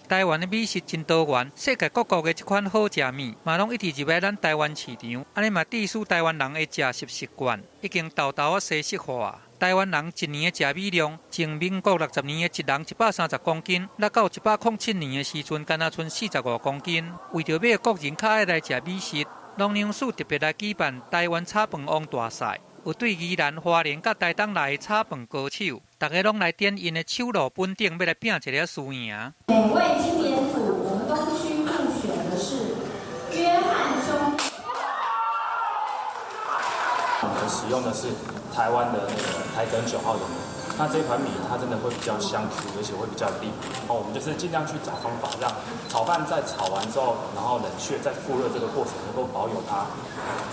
台湾的美食真多元，世界各国的这款好食面，嘛拢一直入来咱台湾市场，安尼嘛致使台湾人的食习习惯已经豆豆啊西式化。台湾人一年的食米量，从民国60年的一人130公斤，落到107年的时阵，敢若剩45公斤。为着要国人较爱来食美食，龙牛市特别来举办台湾炒饭王大赛，有对宜兰、花莲甲台东来的炒饭高手，大家拢来点因的手路本顶，要来拼一个输赢。每位青年组，我们东区入选的是约翰兄。我们使用的是台湾的那个台梗9号的米，那这款米它真的会比较香 Q， 而且会比较硬。我们就是尽量去找方法，让炒饭在炒完之后，然后冷却再复热这个过程，能够保有它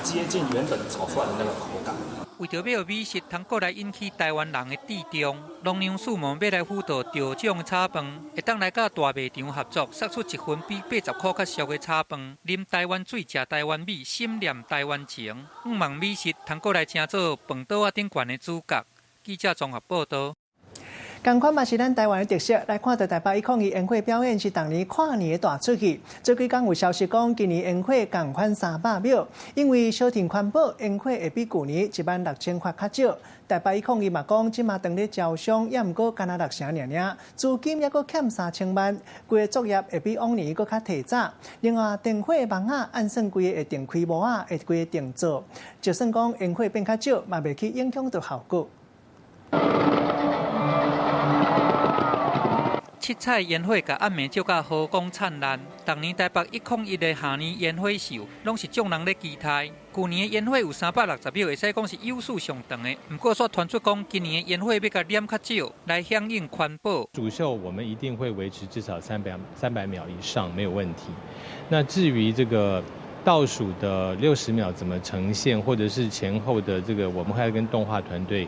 接近原本炒出来的那个口感。为着要有美食，通过来引起台湾人的注重，龙牛市盟要来辅导得奖的炒饭，会当来甲大卖场合作，杀出一份比80块较俗的炒饭，啉台湾水，食台湾米，心念台湾情。5万美食通过来称做饭桌啊顶悬的主角。记者综合报道。同款嘛是咱台湾的特色，来看到台北102烟火表演是当年跨年的大出去。最近有消息讲，今年烟火同款300秒，因为小庭环保，烟火会比去年16000块较少。台北102嘛讲，即马当咧招商，也毋过干那6成尔，资金也阁欠3000万，规个作业会比往年阁较提早。另外，电火网啊，按算规个会定开无啊，会规个定做。就算讲烟火变较少，嘛袂去影响到效果。七彩烟火甲暗暝照甲和光灿烂。当年台北101的下年烟火秀，拢是众人咧期待。去年的烟火有360秒，会使讲是有史上长的。不过却传出讲，今年的烟火要甲点较少，来响应环保。主秀我们一定会维持至少300秒以上，没有问题。那至于这个倒数的60秒怎么呈现，或者是前后的这个，我们还要跟动画团队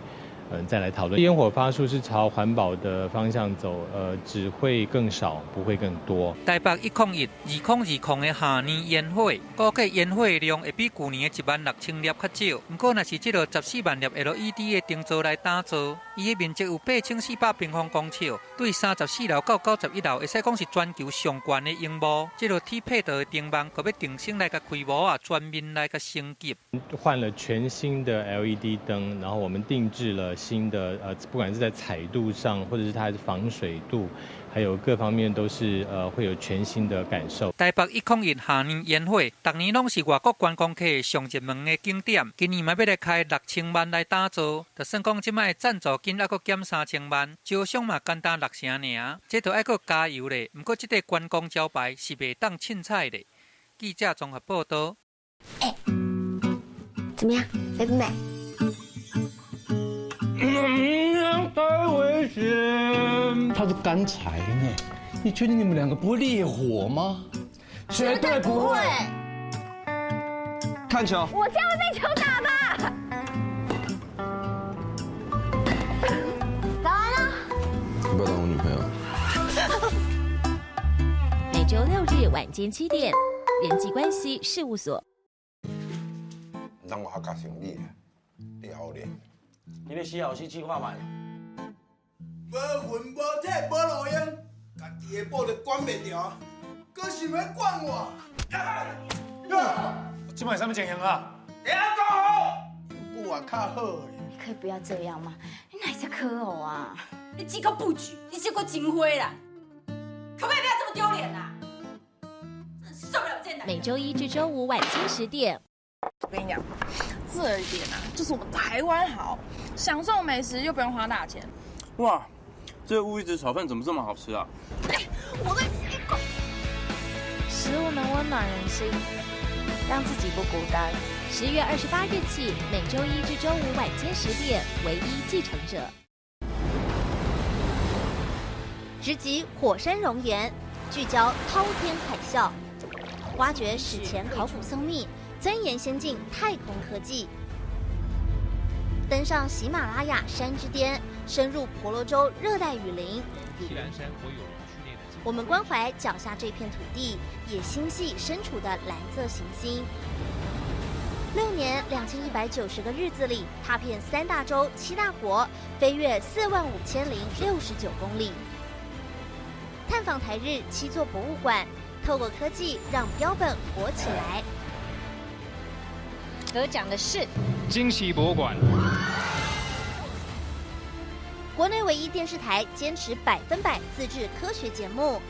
再来讨论。烟火发数是朝环保的方向走，只会更少，不会更多。台北101、2020的下年烟火，估计烟火量会比去年的16000粒较少。不过，若是这个14万粒 LED 的灯组来打造，伊的面积有8400平方公尺，对34楼到91楼，会使讲是全球上悬的荧幕。这个低配的灯网，可要定性来个开模啊，全面来个升级。换了全新的 LED 灯，然后我们定制了新的不管是在彩度上，或者是它的防水度，还有各方面都是会有全新的感受。台北101下年烟火，逐年拢是外国观光客上热门的景点。今年嘛要来开6000万来打造，就算讲即摆赞助金还阁减3000万，招商嘛简单6成尔，这都爱阁加油咧。不过这个观光招牌是袂当凊彩的。记者综合报道。怎么样，美不美？太危险！它是干柴呢，你确定你们两个不会烈火吗？绝对不会。看球，我这样会被球打吧？打完了。要不要当我女朋友？每周6日晚间7点，人际关系事务所。让我加行李，你好练。你咧死后死计划慢。无魂无体无路用，家己的宝都管袂着，搁想要管我？今晚什么情形啊？会晓讲好，有啊较好咧。你可以不要这样吗？你哪只可偶啊？你这个布局，你这个金灰啦，可不可以不要这么丢脸啊？真受不了这男人。每周1至周5晚间10点。我跟你讲，这一点啊，就是我们台湾好，享受美食又不用花大钱。哇，这乌鱼子炒饭怎么这么好吃啊？我的奇怪，食物能温暖人心，让自己不孤单。10月28日起，每周1至周5晚间10点，唯一继承者。直击火山熔岩，聚焦滔天海啸，挖掘史前考古松秘。钻研先进太空科技，登上喜马拉雅山之巅，深入婆罗洲热带雨林。我们关怀脚下这片土地，也心系身处的蓝色行星。6年2190个日子里，踏遍3大洲7大国，飞越45069公里。探访台日7座博物馆，透过科技让标本活起来。得奖的是惊喜博物馆，国内唯一电视台坚持100%自制科学节目，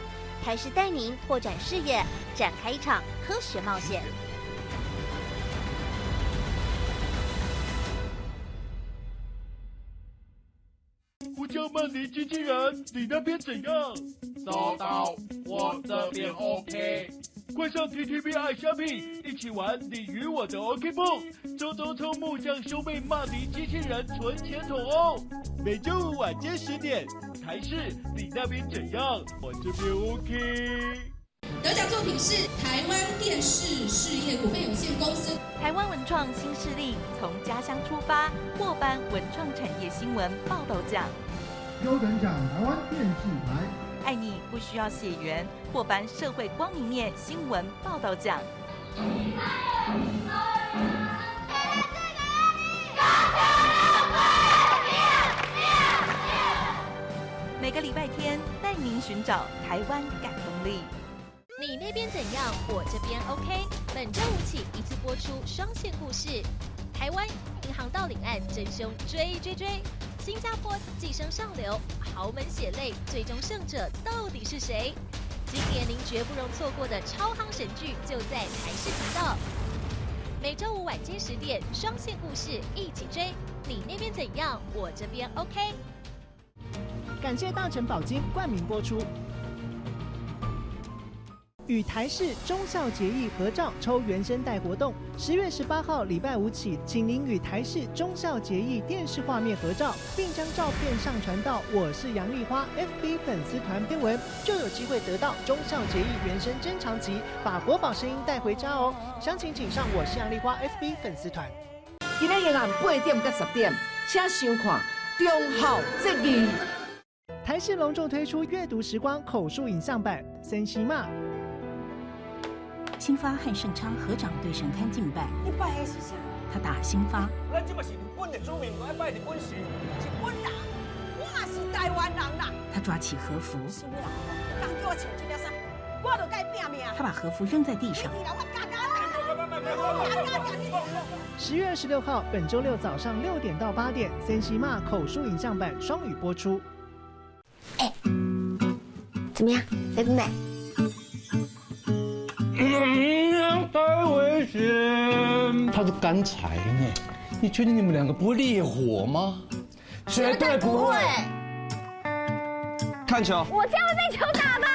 台视带您拓展视野，展开一场科学冒险。呼叫曼尼机器人，你那边怎样？收到，我这边 OK。快上 TTBI 虾皮，一起玩你与我的 OK 蹦，周周抽木匠兄妹曼尼机器人存钱筒哦。每周5晚间10点，台视你那边怎样？我这边 OK。得奖作品是台湾电视事业股份有限公司。台湾文创新势力，从家乡出发，获颁文创产业新闻报道奖。优等奖台湾电视台。爱你不需要血缘，获颁社会光明面新闻报道奖。每个礼拜天带您寻找台湾感动力。你那边怎样？我这边 OK。本周5起一次播出双线故事。台湾银行到领案真凶追，新加坡寄生上流，豪门血泪，最终胜者到底是谁？今年您绝不容错过的超夯神剧就在台视频道。每周5晚间10点，双线故事一起追。你那边怎样？我这边 OK。感谢大成保金冠名播出。与台视忠孝节义合照抽原声带活动，10月18号礼拜5起，请您与台视忠孝节义电视画面合照，并将照片上传到我是杨丽花 FB 粉丝团篇文，就有机会得到忠孝节义原声珍藏集，把国宝声音带回家哦。详情请上我是杨丽花 FB 粉丝团。今日夜晚8点到10点，请收看忠孝节义。台视隆重推出阅读时光口述影像版《森西嘛》。辛发和盛昌合掌对神龛敬拜。你拜的是啥？他打辛发。咱这嘛是日本的主民，我要拜日本神。日本人，我是台湾人啦。他抓起和服。什么人？刚叫我穿这件衫，我就该拼命。他把和服扔在地上。 10月26号，本周六早上6点到8点，《森西嘛》口述影像版双语播出。怎么样，美不美？太危险！它是干柴呢，你确定你们两个不会烈火吗？绝对不会。看球。我这样会被球打吧？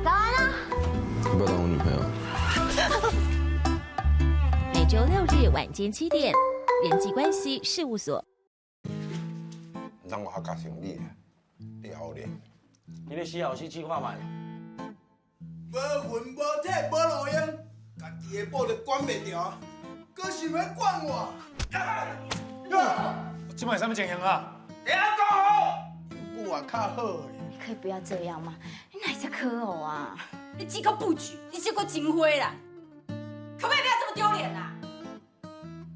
打完了。要不要当我女朋友？每周6日晚间7点，人际关系事务所。让我加行李，你好练。你咧死后死计划嘛？无魂无体无路用，家己的宝都管袂着，搁想要管我？今晚什么情形啊？会晓讲好，不啊较好诶。你可以不要这样吗？你哪只可偶啊？你这个布局，你这个金灰啦，可不可以不要这么丢脸啊？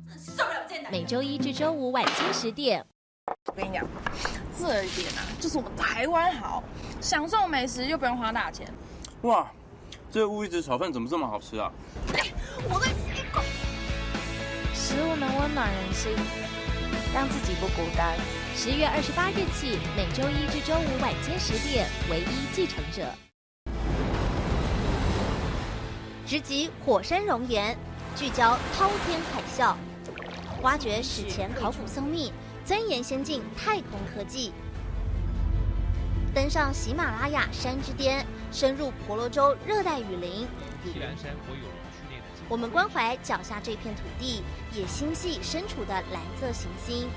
真受不了这男人。每周1至周5晚间10点。我跟你讲，这一点啊，就是我们台湾好，享受美食又不用花大钱。哇，这个乌鱼子炒饭怎么这么好吃啊？我再吃一口。食物能温暖人心，让自己不孤单。10月28日起，每周1至周5晚间10点，唯一继承者。直击火山熔岩，聚焦滔天海啸，挖掘史前考古松秘，钻研先进太空科技。登上喜马拉雅山之巅，深入婆罗洲热带雨林。西兰山活有龙序列的。我们关怀脚下这片土地，也心系身处的蓝色行星。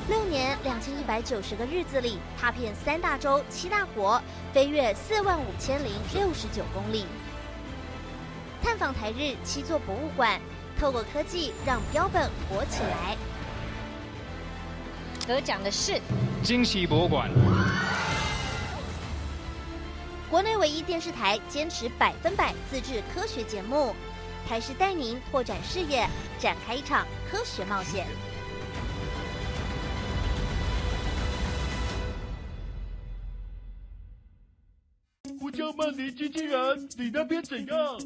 6年2190个日子里，踏遍3大洲7大国，飞越45069公里。探访台日7座博物馆，透过科技让标本活起来。得奖的是惊喜博物馆。国内唯一电视台坚持100%自制科学节目，台视带您拓展视野，展开一场科学冒险。胡椒曼尼机器人，你那边怎样？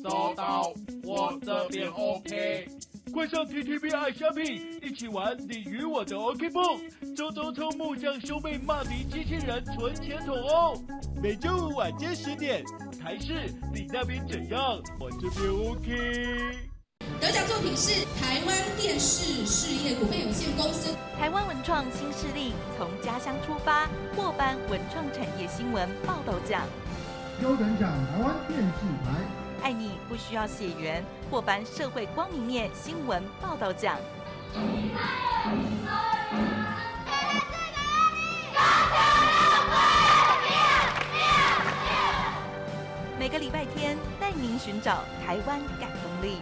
收到，我这边 OK。快上 TTBI 虾皮，一起玩你与我的 OK 蹦，周周抽木匠兄妹曼尼机器人存钱筒哦。每周5晚间10点，台视你那边怎样？我这边 OK。得奖作品是台湾电视事业股份有限公司。台湾文创新势力从家乡出发，获颁文创产业新闻报道奖。优等奖台湾电视台。爱你不需要血缘，获颁社会光明面新闻报道奖。每个礼拜天带您寻找台湾感动力。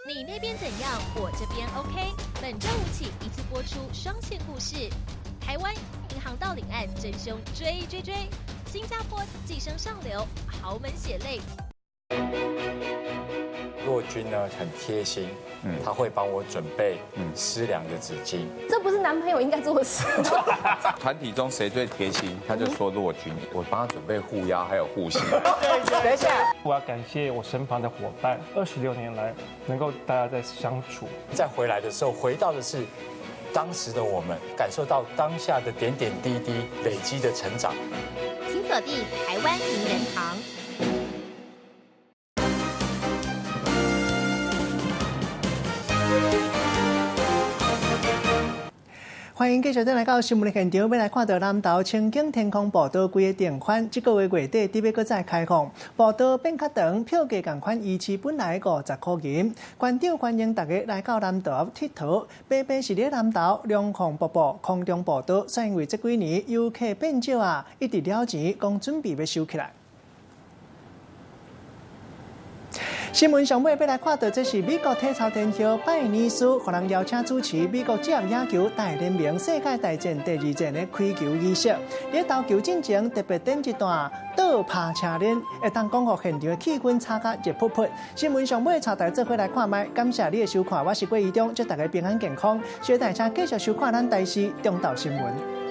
你那边怎样？我这边 OK。本周5起一次播出双线故事。台湾银行盗领案真凶追，新加坡寄生上流，豪门血泪。若君呢很贴心，他会帮我准备湿凉的纸巾。这不是男朋友应该做的事。团体中谁最贴心，他就说若君。我帮他准备护腰还有护膝。等一下，我要感谢我身旁的伙伴，26年来能够大家在相处。再回来的时候，回到的是当时的我们，感受到当下的点点滴滴累积的成长。请锁定台湾名人堂。欢迎继续再来到新闻的现场，要来看到南投清境天空步道规个订款，这个月月底准备搁再开放，步道变较长，票价同款维持本来50块银。馆长欢迎大家来到南投佚佗，北边是咧南投两控瀑布空中步道，所以因为这几年游客变少啊，一直了钱，讲准备要收起来。新闻上尾要来看到，这是美国体操天后拜尼斯，互人邀请主持美国职业野球大联盟世界大战第2战的开球仪式。在投球进前，特别点一段倒拍车轮，会当讲互现场的气氛炒甲热扑扑。新闻上尾带大家做伙来看麦，感谢你的收看，我是郭怡中，祝大家平安健康。小大家继续收看咱台视中道新闻。